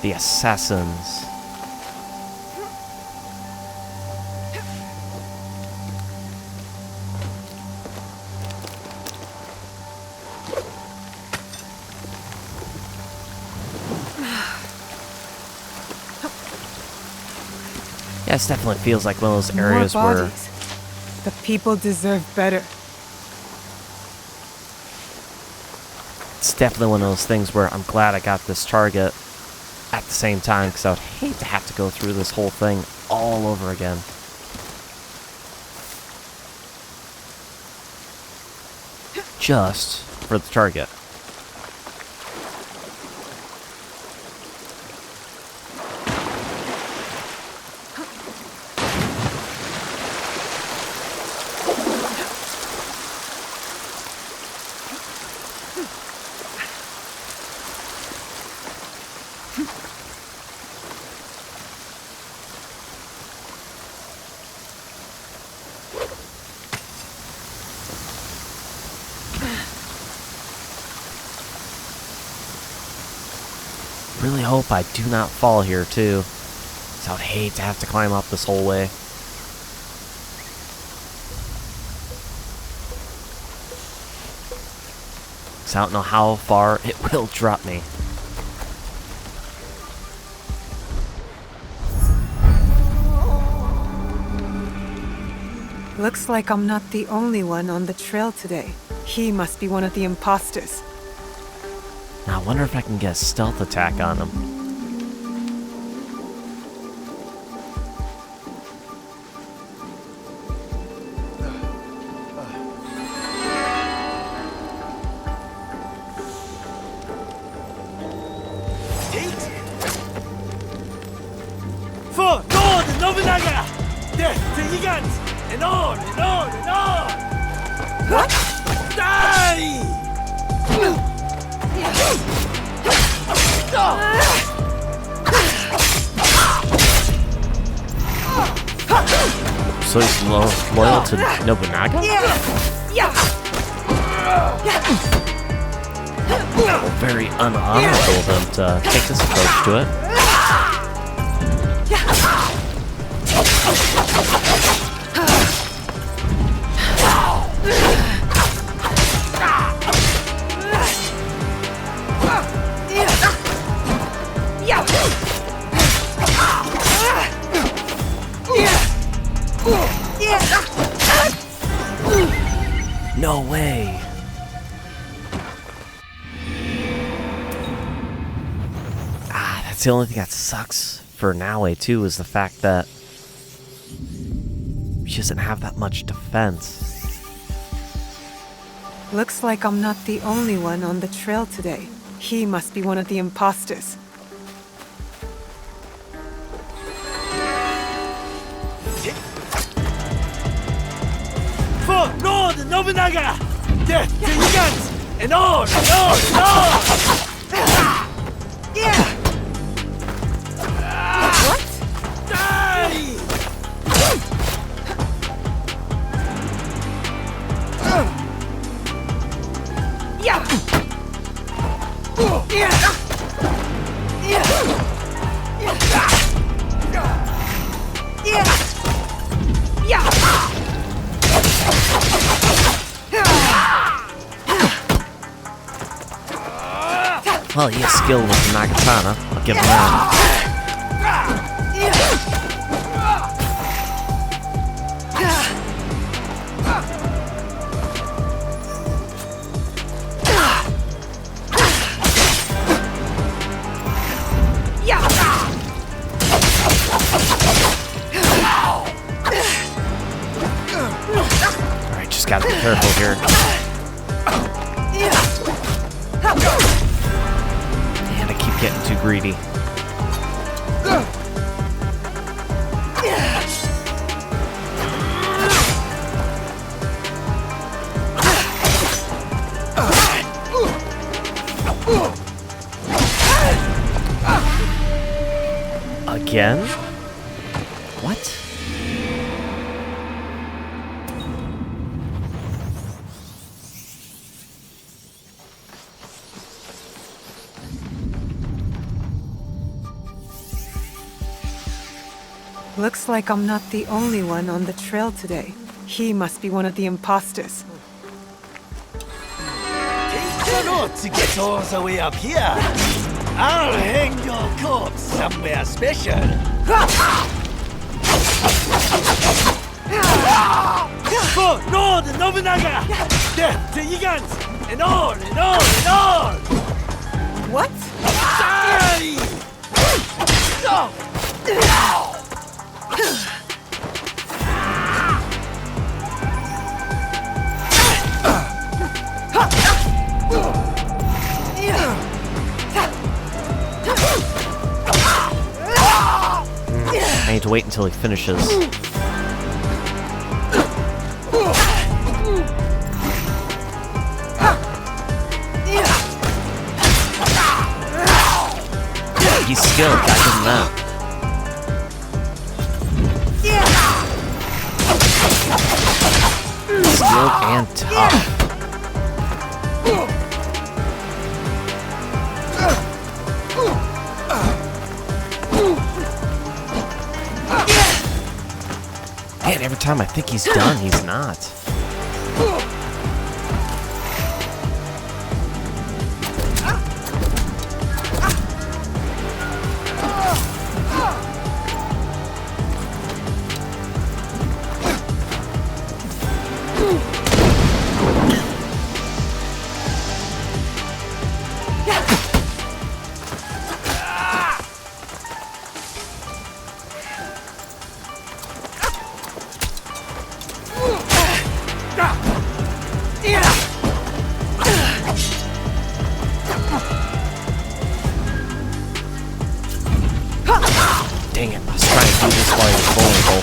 The assassins. Yeah, this definitely feels like one of those areas More where bodies. The people deserve better. it's definitely one of those things where I'm glad I got this target at the same time, because I would hate to have to go through this whole thing all over again. Just for the target. Really hope I do not fall here too, 'cause I would hate to have to climb up this whole way. So I don't know how far it will drop me. Looks like I'm not the only one on the trail today. He must be one of the imposters. Now, I wonder if I can get a stealth attack on him. For Oda Nobunaga! Death to Gigants! And on and on and on! What? Die! So he's loyal to Nobunaga? Very unhonorable of him to take this approach to it. No way. That's the only thing that sucks for Naoe too, is the fact that she doesn't have that much defense. Looks like I'm not the only one on the trail today. He must be one of the imposters. For Oda Nobunaga! Death to Gigants! And on and on and on! What? Die! Well, he is skilled with the Nagatana. I'll give him that. Alright, just gotta be careful here. And I keep getting too greedy. Again? What? Looks like I'm not the only one on the trail today. He must be one of the imposters. Takes a lot to get all the way up here. I'll hang your corpse somewhere special. For Oda Nobunaga! Death to Gigants! And on and on and on! What? Die! I need to wait until he finishes. He's skilled, I give him that. Skilled and tough. Man, every time I think he's done, he's not. Dang it, I was trying to do this while he was vulnerable.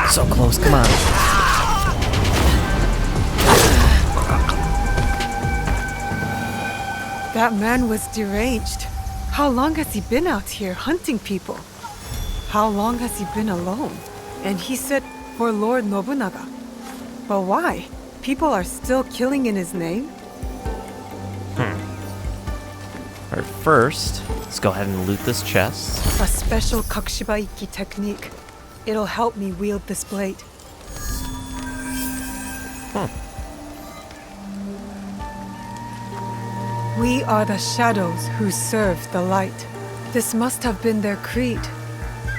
So close, come on. That man was deranged. How long has he been out here hunting people? How long has he been alone? And he said, for Lord Nobunaga. But why? People are still killing in his name? Alright, first, let's go ahead and loot this chest. A special Kakushibaiki technique. It'll help me wield this blade. We are the shadows who serve the light. This must have been their creed.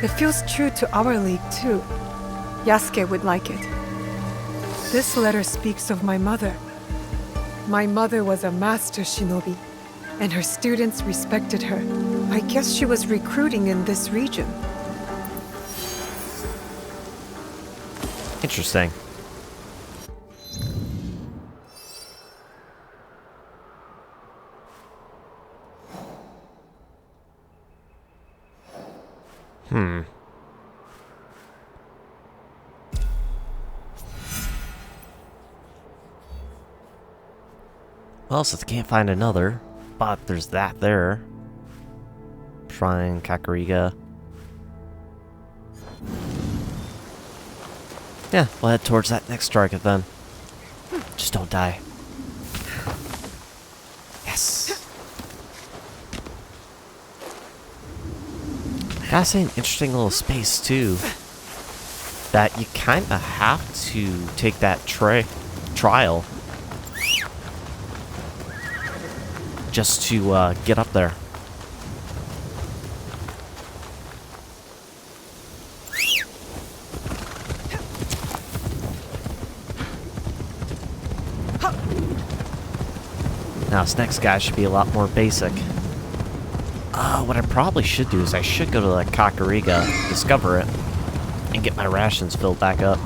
It feels true to our league, too. Yasuke would like it. This letter speaks of my mother. My mother was a master shinobi, and her students respected her. I guess she was recruiting in this region. Interesting. Well, since I can't find another, but there's that there. Shrine, Kakariga. Yeah, we'll head towards that next target then. Just don't die. Yes! Gotta say, an interesting little space too. That you kinda have to take that trial just to get up there. Now this next guy should be a lot more basic. What I probably should do is I should go to the Kakariga, discover it, and get my rations filled back up.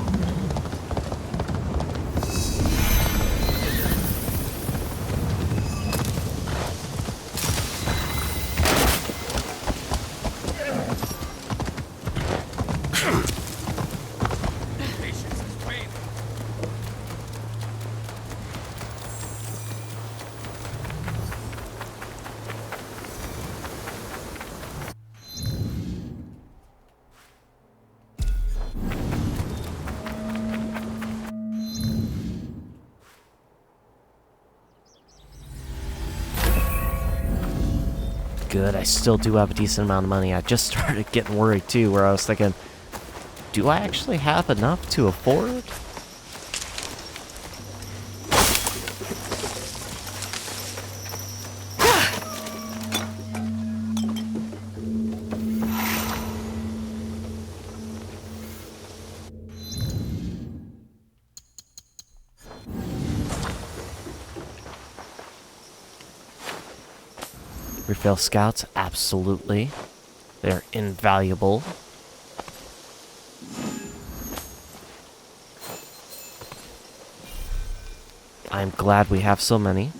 Good, I still do have a decent amount of money. I just started getting worried too, where I was thinking, do I actually have enough to afford? Refill scouts, absolutely. They're invaluable. I'm glad we have so many.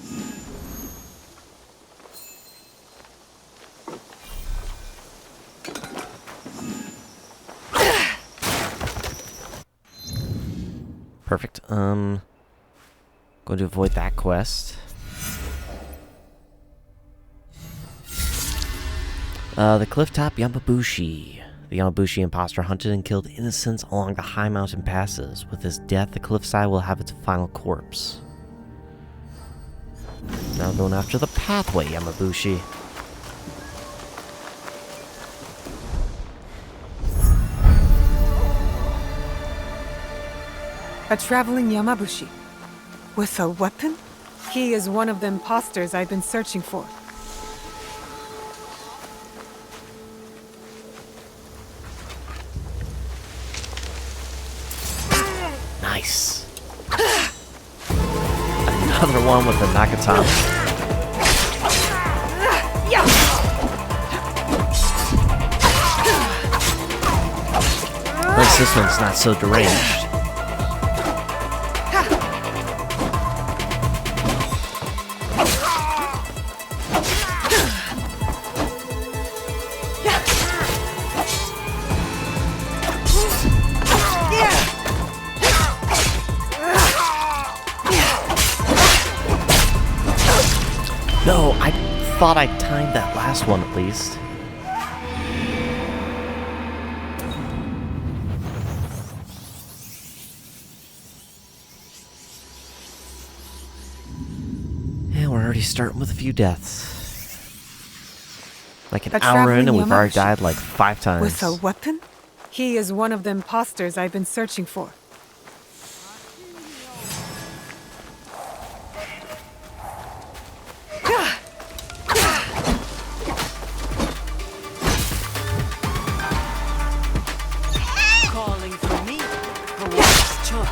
Perfect. Going to avoid that quest. The clifftop Yamabushi. The Yamabushi imposter hunted and killed innocents along the high mountain passes. With his death, the cliffside will have its final corpse. Now going after the pathway, Yamabushi. A traveling Yamabushi. With a weapon? He is one of the imposters I've been searching for. Nice. Another one with the Nakatama. At least this one's not so deranged. No, I thought I timed that last one at least. Yeah, we're already starting with a few deaths. Like an hour in and we've already died like 5 times. With a weapon? He is one of the imposters I've been searching for. Calling for me, the worst choice.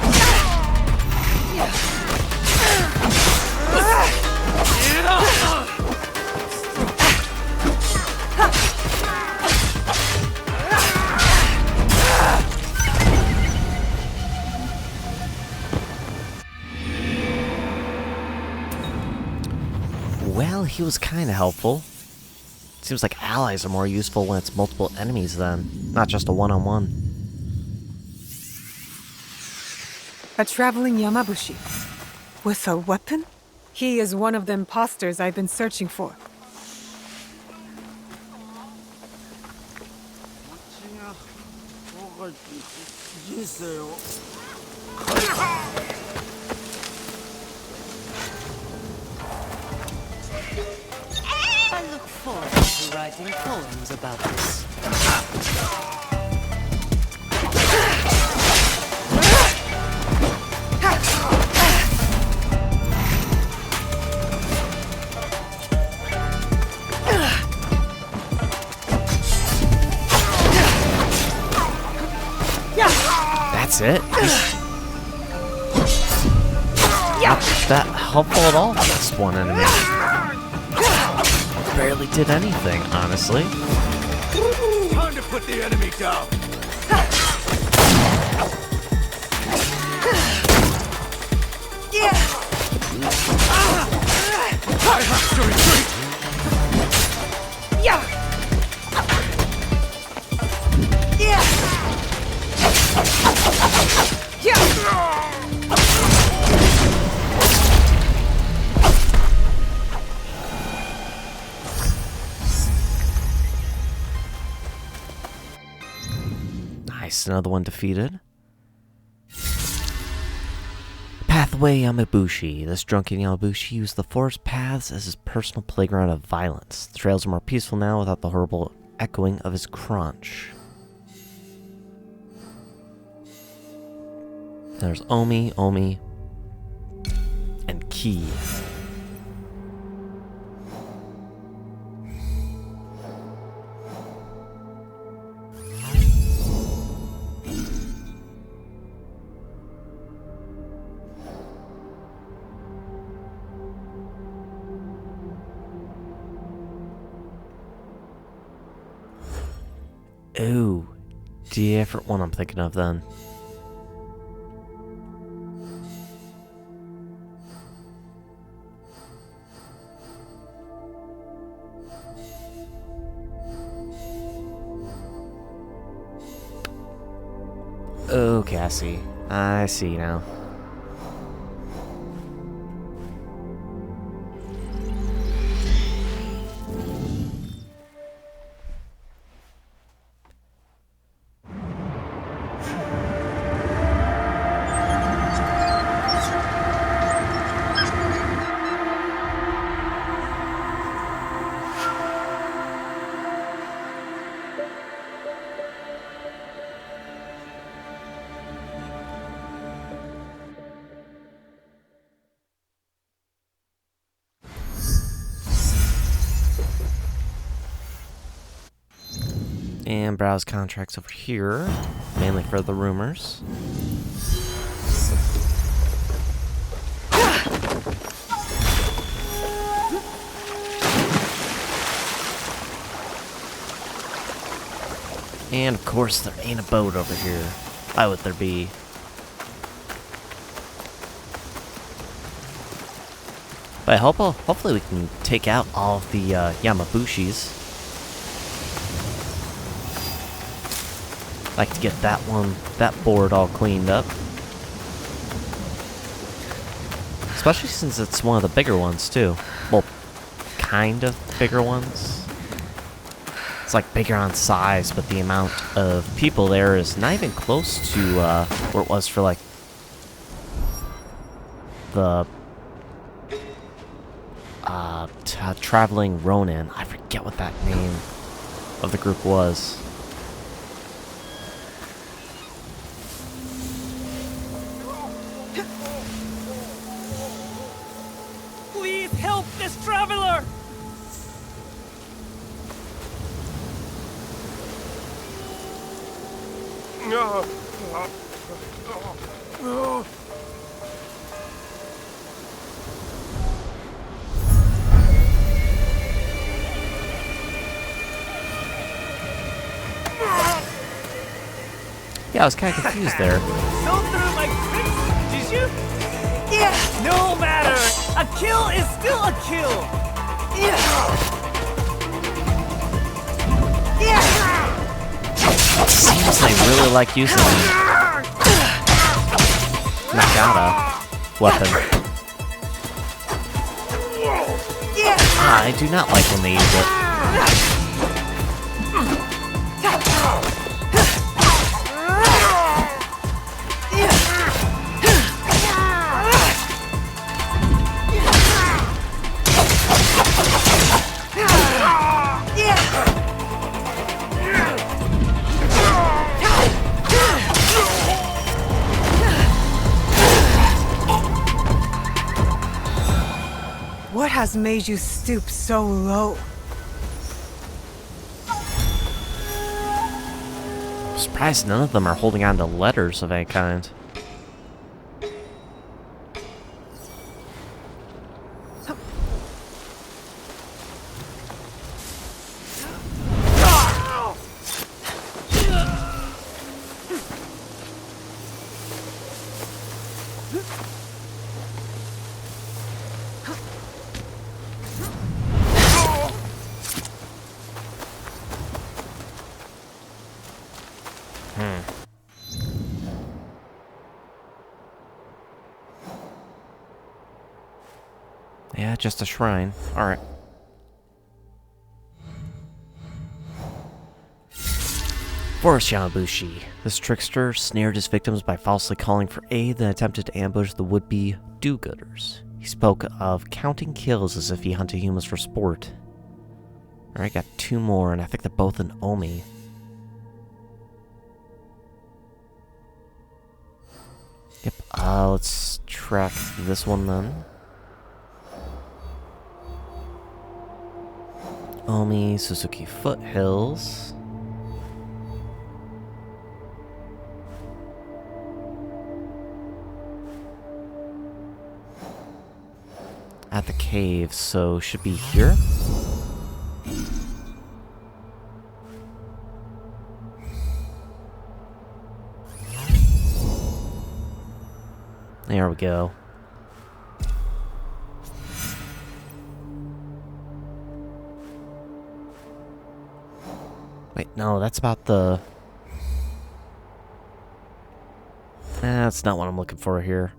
Well, he was kind of helpful. Seems like allies are more useful when it's multiple enemies then, not just a one-on-one. A traveling Yamabushi. With a weapon? He is one of the imposters I've been searching for. I look forward to writing poems about this. That's it? Not that helpful at all for this one enemy. Barely did anything, honestly. Time to put the enemy down. I have to retreat. Nice, another one defeated. Pathway Yamabushi. This drunken Yamabushi used the forest paths as his personal playground of violence. The trails are more peaceful now without the horrible echoing of his crunch. There's Omi, and Ki. Ooh, different one I'm thinking of then. Okay, I see. I see now. And browse contracts over here, mainly for the rumors. And of course, there ain't a boat over here. Why would there be? But hopefully we can take out all of the Yamabushis. Like to get that board all cleaned up. Especially since it's one of the bigger ones too. Well, kind of bigger ones. It's like bigger on size, but the amount of people there is not even close to where it was for like the traveling Ronin. I forget what that name of the group was. Please help this traveler! Yeah, I was kind of confused there. So through my tricks, did you? Yeah! No matter! A kill is still a kill! Seems they really like using Nagata weapon. I do not like when they use it. What has made you stoop so low? I'm surprised none of them are holding on to letters of any kind. Yeah, just a shrine. Alright. Forest Yamabushi. This trickster snared his victims by falsely calling for aid, then attempted to ambush the would-be do-gooders. He spoke of counting kills as if he hunted humans for sport. Alright, got two more, and I think they're both in Omi. Yep, let's track this one then. Omi, Suzuki Foothills. At the cave, so should be here. There we go. Wait, no, that's about the... That's not what I'm looking for here.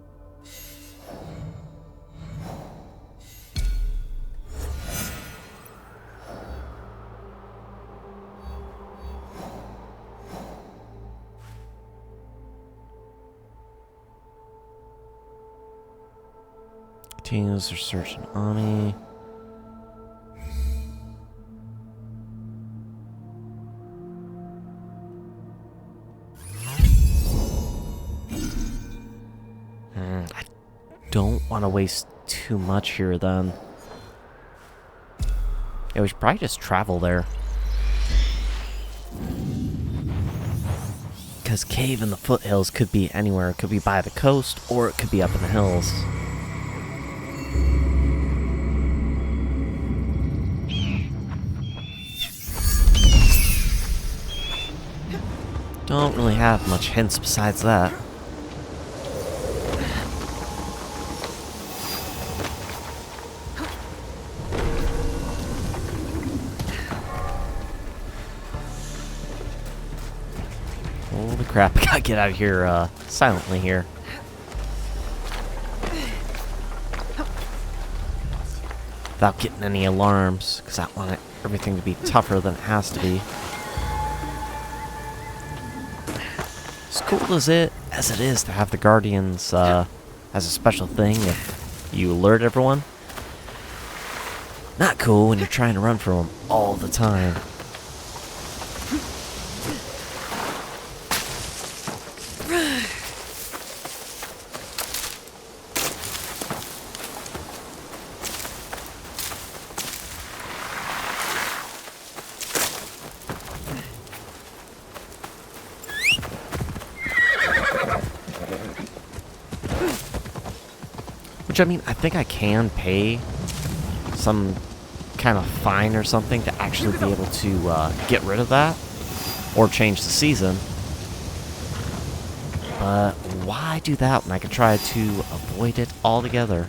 Continues their search in Ami. I don't want to waste too much here then. Yeah, we should probably just travel there. because cave in the foothills could be anywhere. It could be by the coast, or it could be up in the hills. Don't really have much hints besides that. Holy crap, I gotta get out of here silently here. Without getting any alarms, because I want everything to be tougher than it has to be. As cool as it is to have the Guardians as a special thing if you alert everyone. Not cool when you're trying to run from them all the time. Which, I mean, I think I can pay some kind of fine or something to actually be able to get rid of that or change the season. But why do that when I can try to avoid it altogether?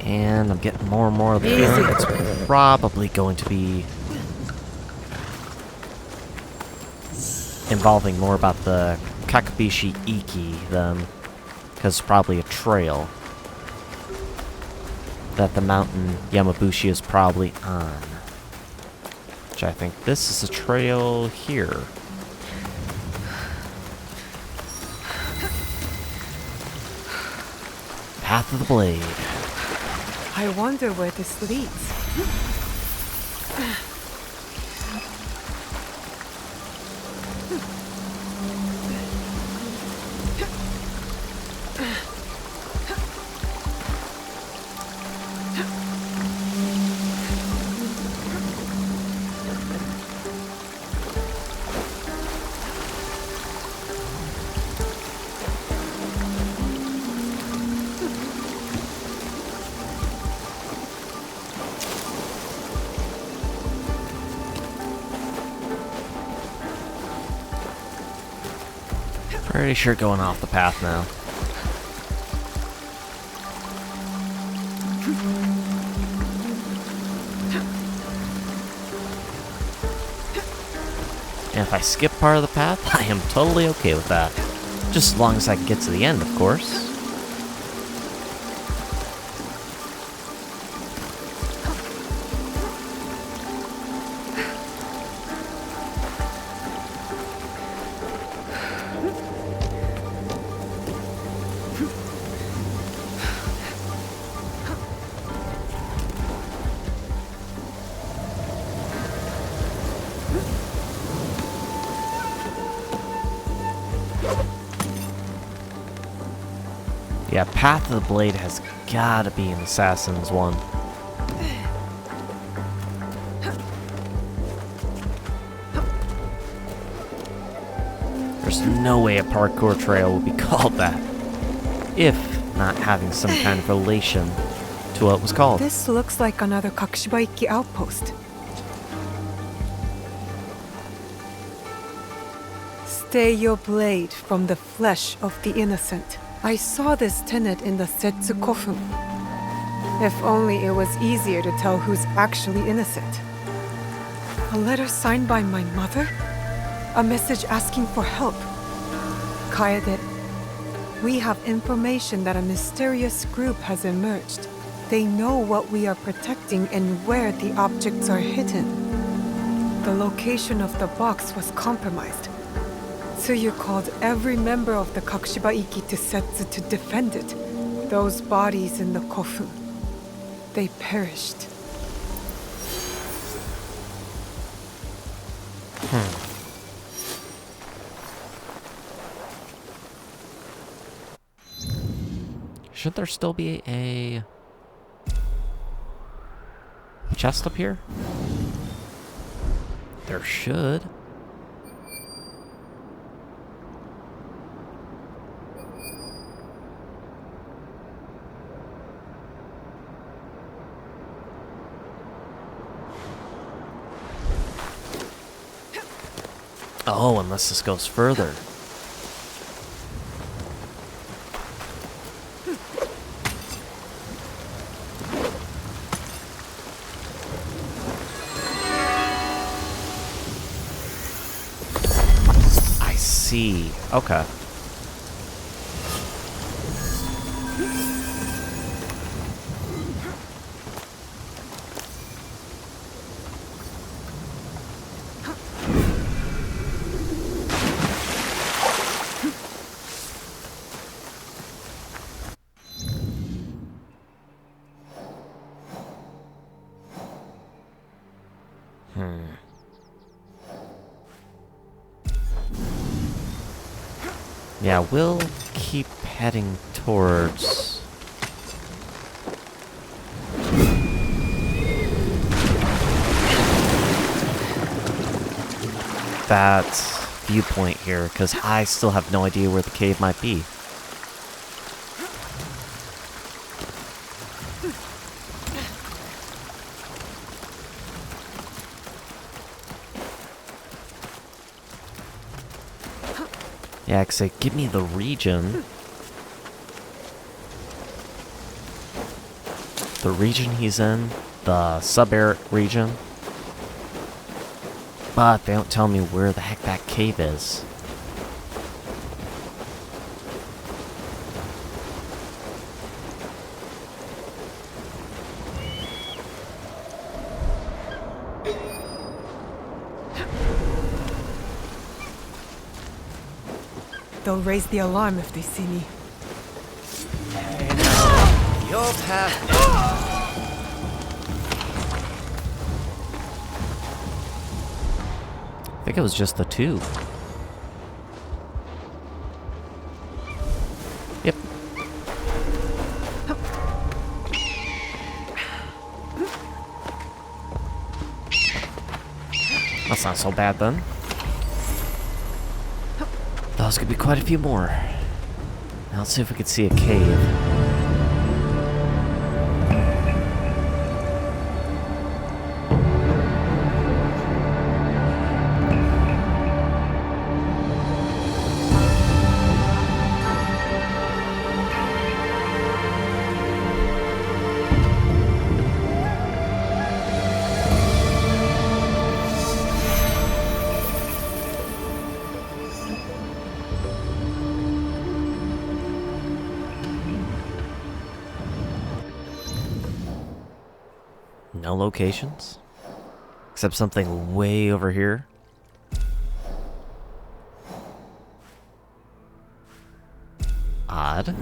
And I'm getting more and more of the feeling it's probably going to be involving more about the Kakubishi Iki than, because it's probably a trail that the mountain Yamabushi is probably on. Which I think this is a trail here. Path of the Blade. I wonder where this leads. Pretty sure going off the path now. And if I skip part of the path, I am totally okay with that. Just as long as I can get to the end, of course. Yeah, Path of the Blade has gotta be an Assassin's one. There's no way a parkour trail would be called that, if not having some kind of relation to what it was called. This looks like another Kakushibaiki outpost. Stay your blade from the flesh of the innocent. I saw this tenet in the Setsu Kofun. If only it was easier to tell who's actually innocent. A letter signed by my mother? A message asking for help. Kaede, we have information that a mysterious group has emerged. They know what we are protecting and where the objects are hidden. The location of the box was compromised. Tsuyu called every member of the Kakushiba-iki to Setsu to defend it. Those bodies in the kofun, they perished. Should there still be a chest up here? There should. Oh, unless this goes further. I see. Okay. Yeah, we'll keep heading towards that viewpoint here, because I still have no idea where the cave might be. Yeah, because they give me the region. The region he's in, the sub-air region. But they don't tell me where the heck that cave is. They'll raise the alarm if they see me. Your path. I think it was just the two. Yep. That's not so bad then. Those could be quite a few more. Now let's see if we can see a cave. No locations? Except something way over here. Odd.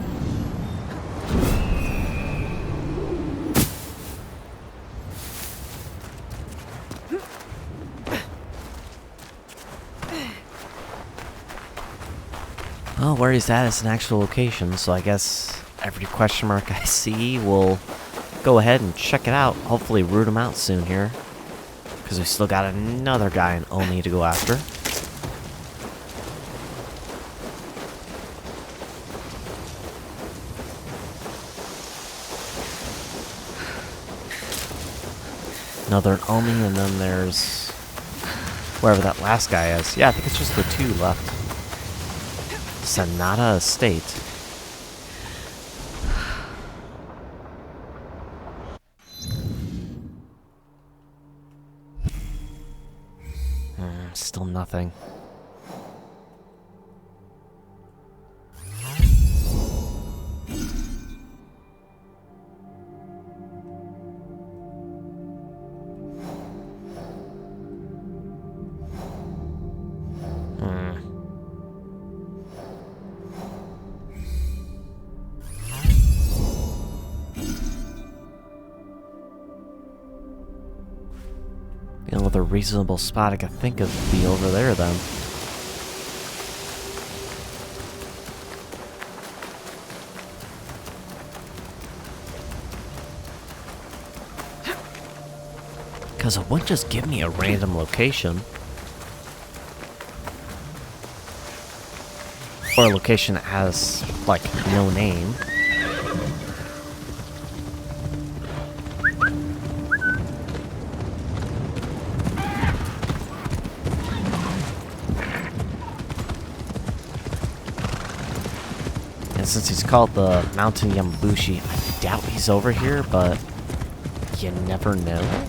Well, where he's at is an actual location, so I guess every question mark I see will go ahead and check it out. Hopefully root him out soon here. Because we still got another guy in Oni to go after. Another in Omi, and then there's wherever that last guy is. Yeah, I think it's just the two left. Sanada Estate. Still nothing. reasonable spot I could think of to be over there then. Because it wouldn't just give me a random location. Or a location that has, like, no name. And since he's called the Mountain Yamabushi, I doubt he's over here, but you never know.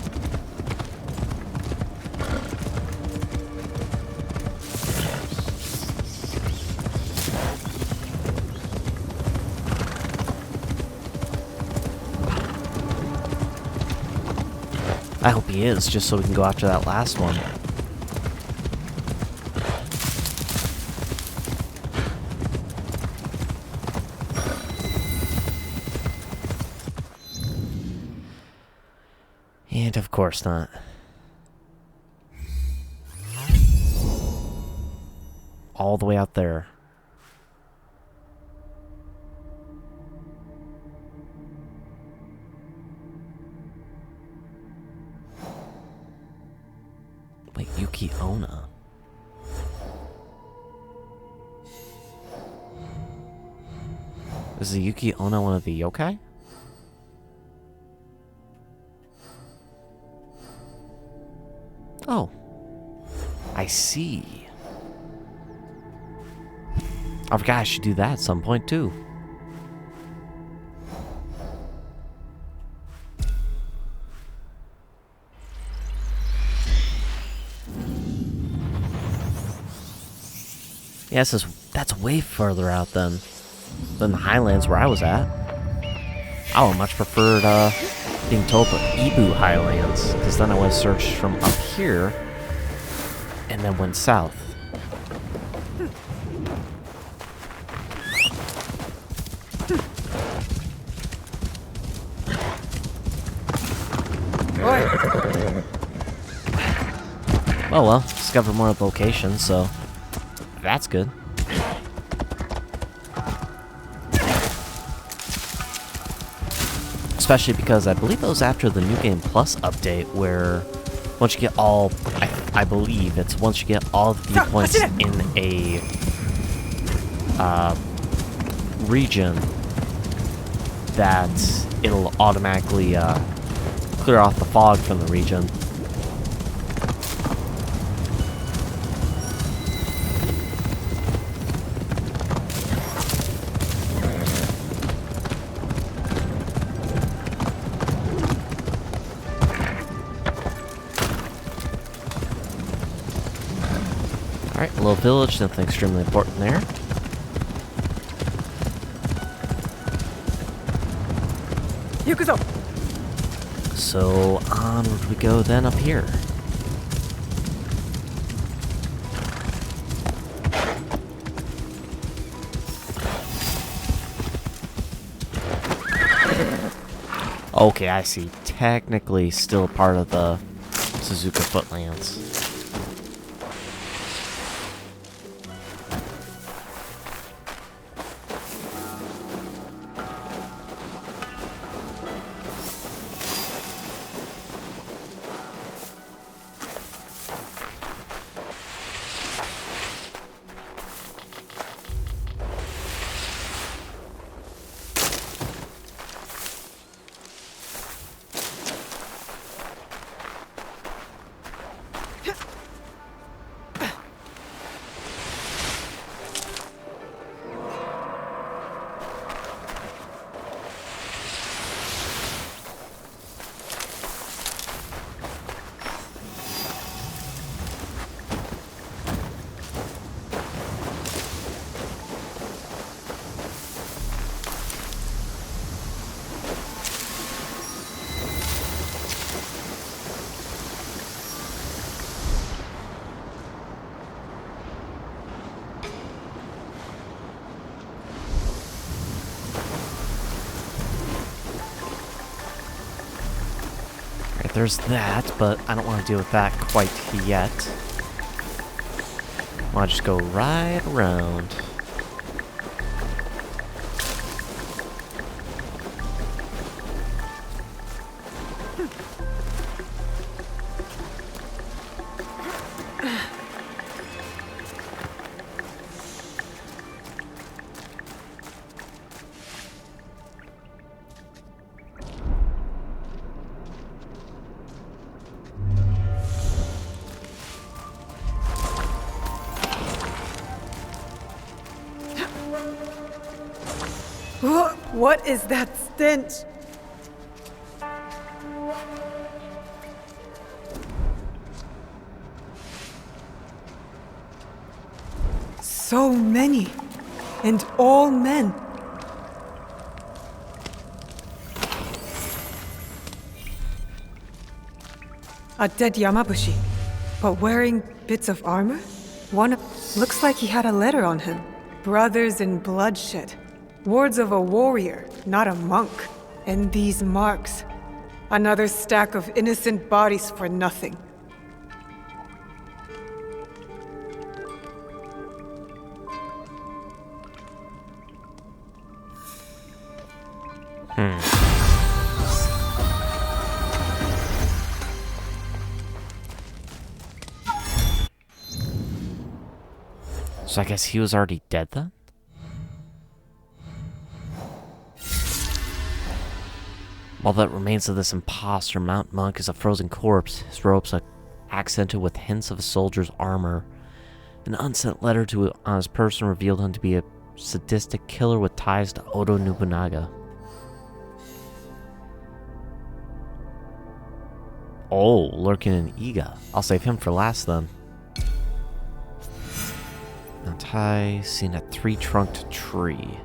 I hope he is, just so we can go after that last one. And of course not. All the way out there. Wait, Yuki Onna. Is the Yuki Onna one of the yokai? Oh. I see. I forgot I should do that at some point too. Yeah, that's way further out than the Highlands where I was at. I would much preferred being told the Ibu Highlands, because then I would have searched from up here and then went south. Oh well, discovered more locations, so that's good. Especially because I believe it was after the New Game Plus update where once you get all, I believe it's once you get all the viewpoints in a region that it'll automatically clear off the fog from the region. Alright, a little village, nothing extremely important there. So, onward we go then up here. Okay, I see. Technically still part of the Suzuka Footlands. there's that, but I don't want to deal with that quite yet. I want to just go right around. What is that stench? So many, and all men. A dead Yamabushi, but wearing bits of armor? One looks like he had a letter on him. Brothers in bloodshed. Words of a warrior, not a monk. And these marks. Another stack of innocent bodies for nothing. So I guess he was already dead then? All that remains of this imposter mountain monk is a frozen corpse. His robes are accented with hints of a soldier's armor. An unsent letter on his person revealed him to be a sadistic killer with ties to Oda Nobunaga. Oh, lurking in Iga. I'll save him for last then. Naoe seen a three-trunked tree.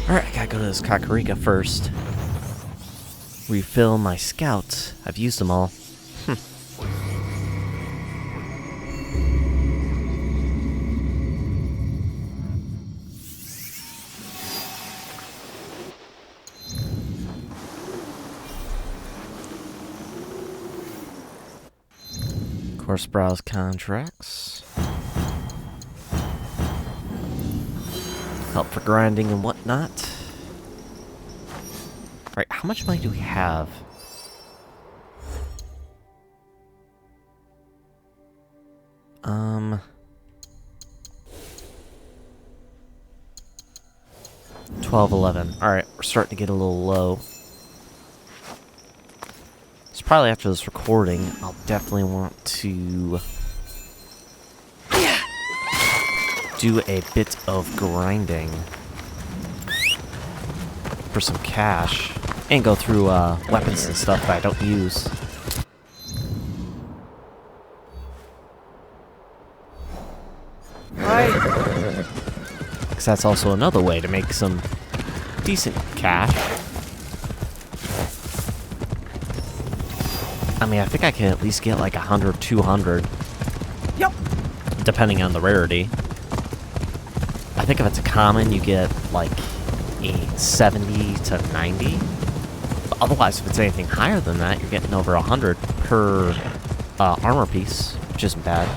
Alright, I gotta go to this Kakarika first. Refill my scouts. I've used them all. Of course, browse contracts. Help for grinding and whatnot. Alright, how much money do we have? $12.11. Alright, we're starting to get a little low. So probably after this recording, I'll definitely want to do a bit of grinding for some cash and go through weapons and stuff that I don't use. Because that's also another way to make some decent cash. I mean, I think I can at least get like 100, 200. Yep. Depending on the rarity. I think if it's a common, you get like a 70 to 90. But otherwise, if it's anything higher than that, you're getting over 100 per armor piece, which isn't bad.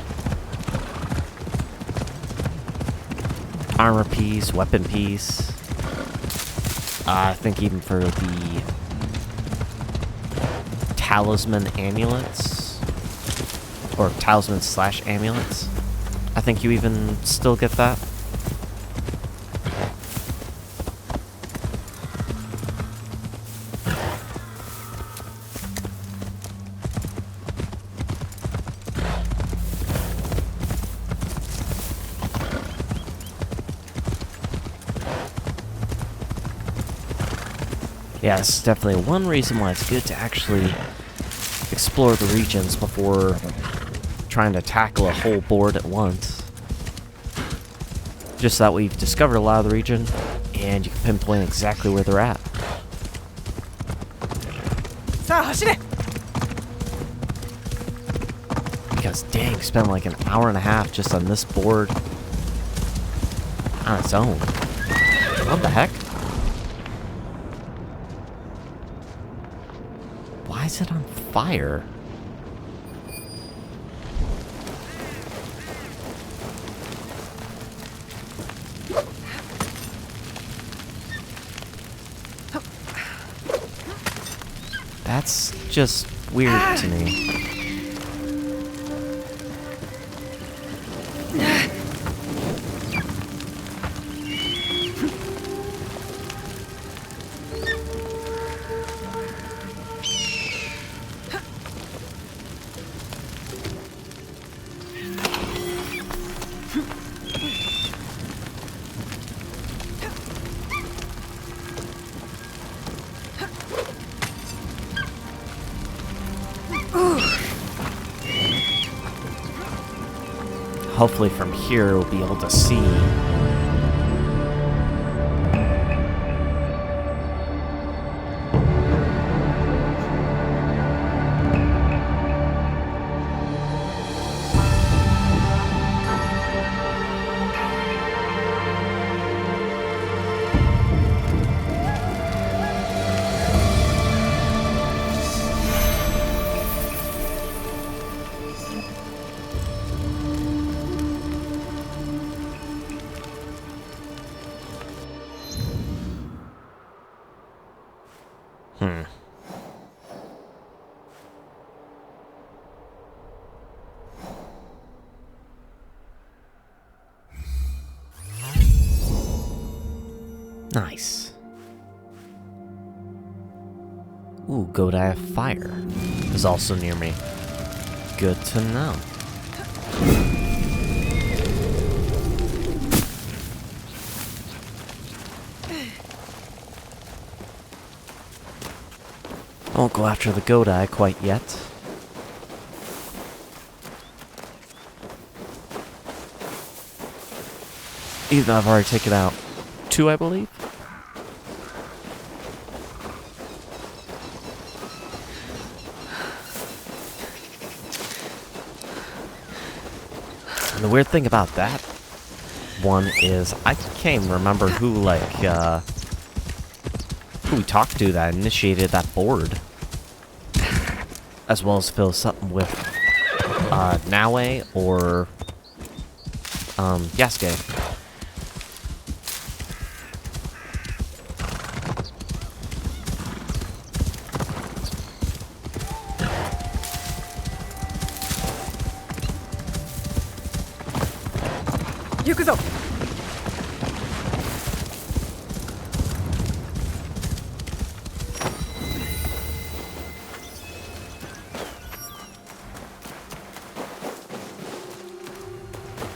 Armor piece, weapon piece. I think even for the talisman amulets, or talisman / amulets, I think you even still get that. Yeah, this is definitely one reason why it's good to actually explore the regions before trying to tackle a whole board at once. Just so that we've discovered a lot of the region, and you can pinpoint exactly where they're at. Because dang, spent like an hour and a half just on this board on its own. What the heck? Why is it on fire? That's just weird to me. Hopefully from here we'll be able to see. Nice. Ooh, Koda fire is also near me. Good to know. I won't go after the Koda quite yet. Even though I've already taken out 2, I believe. And the weird thing about that one is I can't even remember who we talked to that initiated that board. As well as if it was something with Naoe or Yasuke.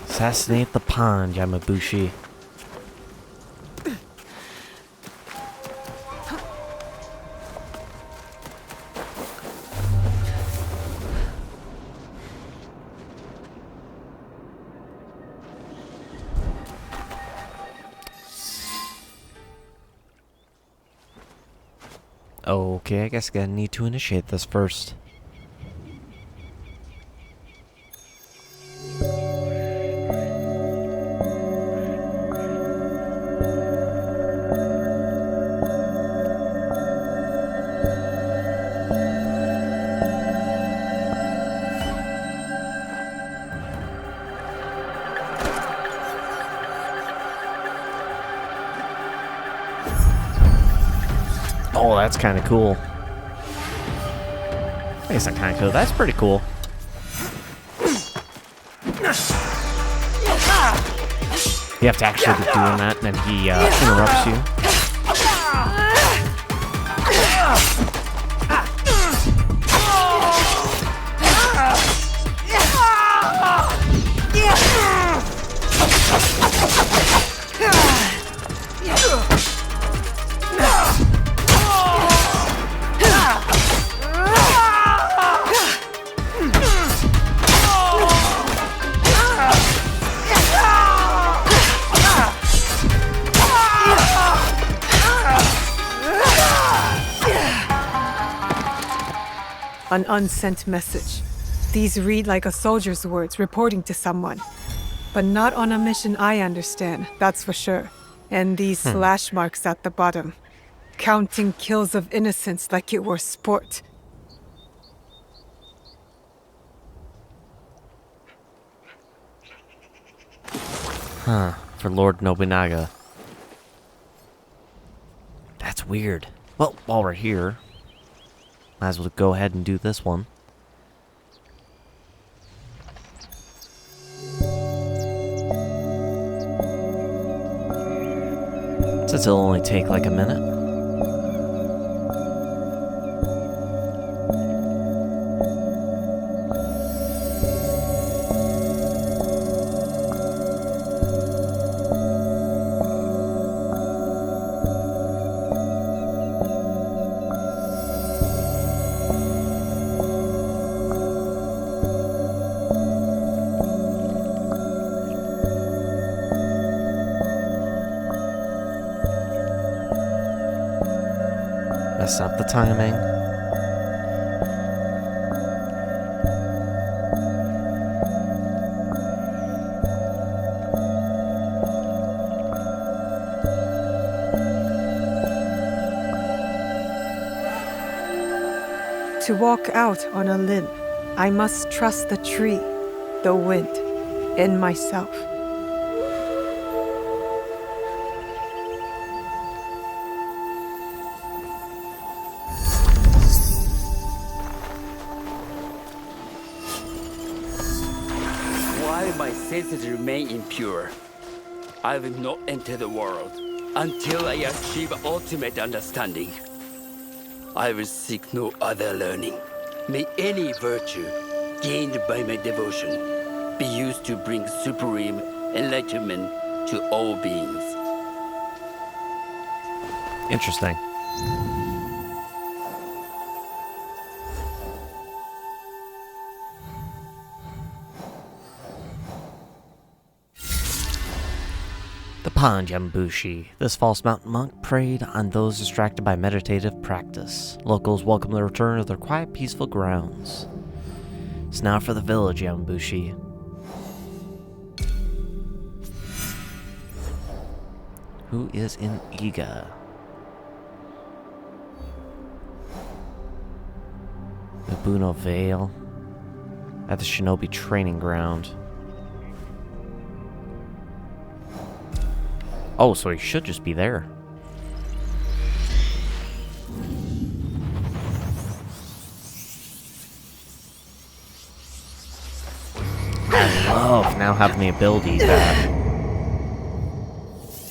Assassinate the pond, Yamabushi. Okay, I guess I gotta need to initiate this first. Oh, that's kind of cool. It's not kind of cool. That's pretty cool. You have to actually be doing that, and then he interrupts you. An unsent message. These read like a soldier's words reporting to someone. But not on a mission I understand, that's for sure. And these slash marks at the bottom. Counting kills of innocents like it were sport. Huh, for Lord Nobunaga. That's weird. Well, while we're here, might as well go ahead and do this one. Since it'll only take like a minute. Mess up the timing. To walk out on a limb, I must trust the tree, the wind, and myself. While my senses remain impure, I will not enter the world until I achieve ultimate understanding. I will seek no other learning. May any virtue gained by my devotion be used to bring supreme enlightenment to all beings. Interesting. The pond Yamabushi. This false mountain monk preyed on those distracted by meditative practice. Locals welcome the return of their quiet, peaceful grounds. It's now for the village Yamabushi. Who is in Iga? Nobuno Vale. At the shinobi training ground. Oh, so he should just be there. I love now having the ability that...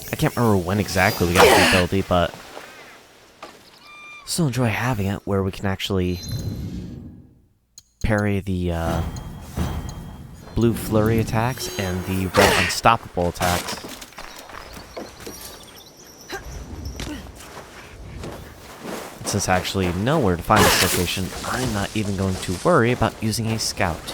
I can't remember when exactly we got the ability, but... still enjoy having it where we can actually... parry the blue flurry attacks and the red unstoppable attacks. Since I actually know where to find this location, I'm not even going to worry about using a scout.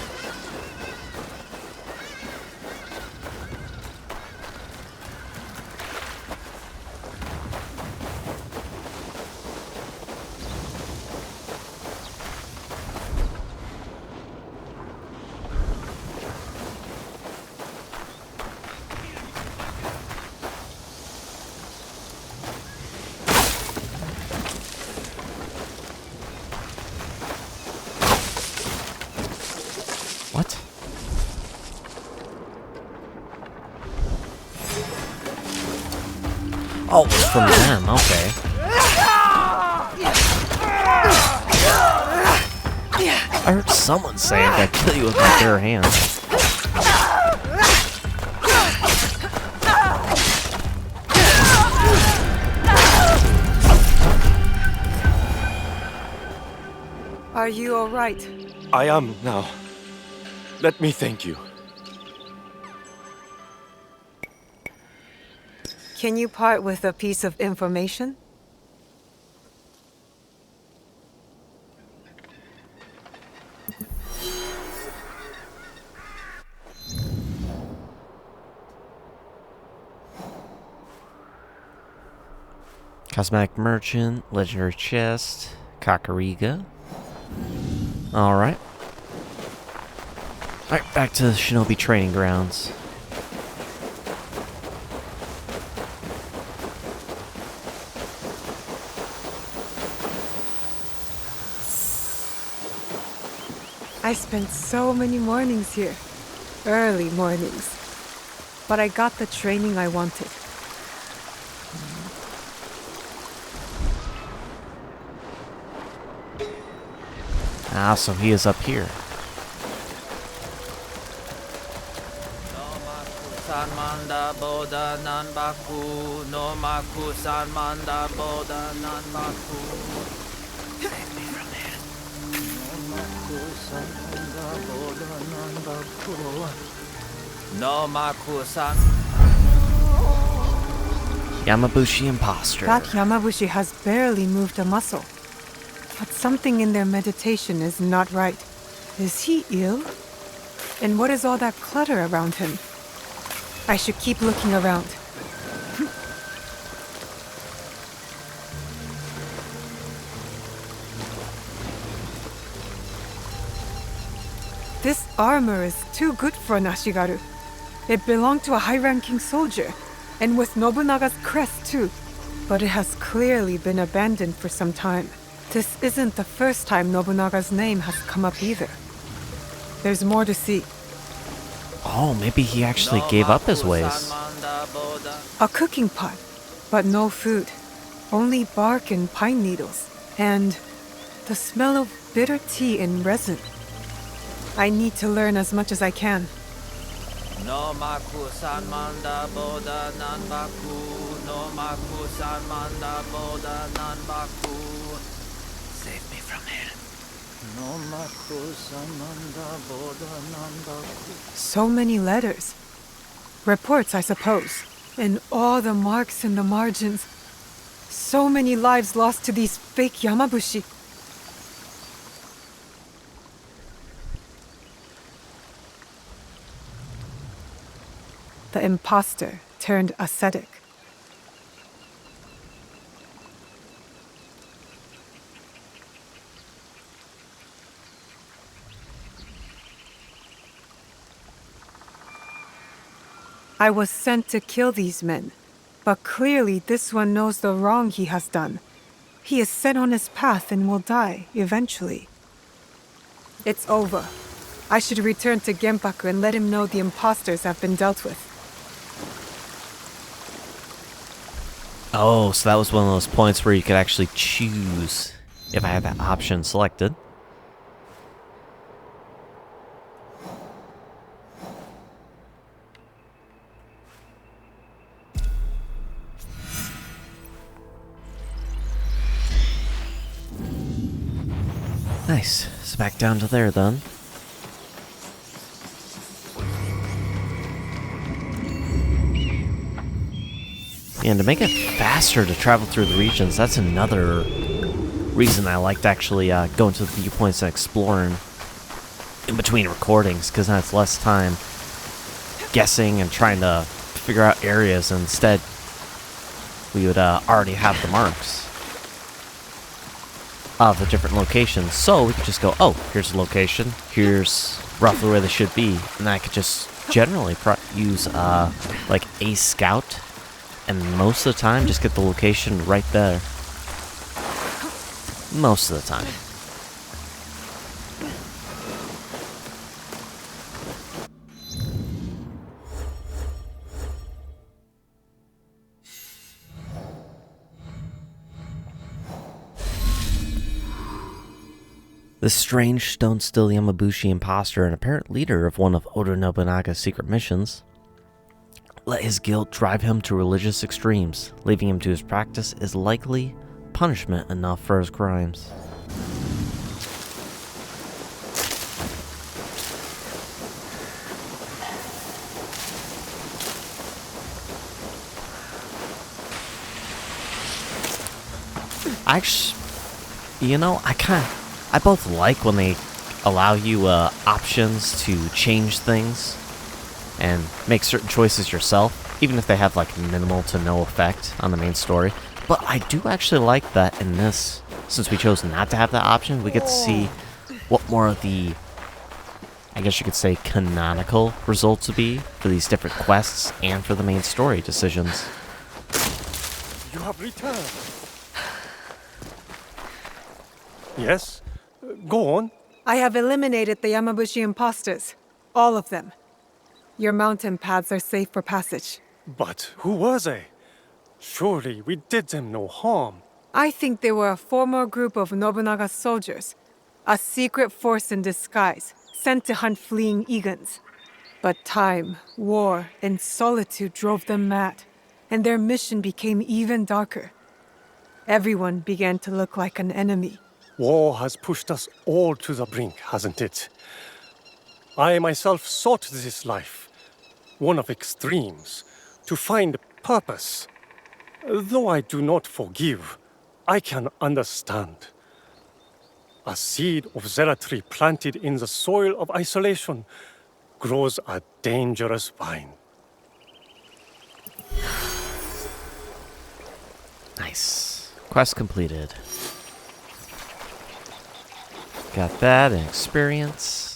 What? Oh, it's from them, okay. I heard someone say I could kill you with my bare hands. Are you alright? I am now. Let me thank you. Can you part with a piece of information? Cosmetic merchant, legendary chest, Kakariga. Alright. Alright, back to the shinobi training grounds. I spent so many mornings here. Early mornings. But I got the training I wanted. Ah, so he is up here. Yamabushi Imposter. That Yamabushi has barely moved a muscle. But something in their meditation is not right. Is he ill? And what is all that clutter around him? I should keep looking around. This armor is too good for an Ashigaru. It belonged to a high-ranking soldier, and with Nobunaga's crest too. But it has clearly been abandoned for some time. This isn't the first time Nobunaga's name has come up either. There's more to see. Oh, maybe he actually gave up his ways. A cooking pot, but no food. Only bark and pine needles. And the smell of bitter tea and resin. I need to learn as much as I can. Save me from hell. So many letters. Reports, I suppose. And all the marks in the margins. So many lives lost to these fake Yamabushi. The imposter turned ascetic. I was sent to kill these men, but clearly this one knows the wrong he has done. He is set on his path and will die, eventually. It's over. I should return to Genpaku and let him know the imposters have been dealt with. Oh, so that was one of those points where you could actually choose if I had that option selected. Nice. So back down to there then. And to make it faster to travel through the regions, that's another reason I liked actually going to the viewpoints and exploring in between recordings, because then it's less time guessing and trying to figure out areas. Instead, we would already have the marks of the different locations, so we could just go, oh, here's the location, here's roughly where they should be, and I could just generally use like a scout, and most of the time just get the location right there. Most of the time. This strange stone-still Yamabushi imposter and apparent leader of one of Oda Nobunaga's secret missions let his guilt drive him to religious extremes. Leaving him to his practice is likely punishment enough for his crimes. I both like when they allow you options to change things and make certain choices yourself, even if they have like minimal to no effect on the main story. But I do actually like that in this, since we chose not to have that option, we get to see what more of the, I guess you could say, canonical results would be for these different quests and for the main story decisions. You have returned. Yes? Go on. I have eliminated the Yamabushi Imposters. All of them. Your mountain paths are safe for passage. But who were they? Surely we did them no harm. I think they were a former group of Nobunaga's soldiers. A secret force in disguise, sent to hunt fleeing Egons. But time, war, and solitude drove them mad, and their mission became even darker. Everyone began to look like an enemy. War has pushed us all to the brink, hasn't it? I myself sought this life, one of extremes, to find purpose. Though I do not forgive, I can understand. A seed of zealotry planted in the soil of isolation grows a dangerous vine. Nice. Quest completed. Got that and experience.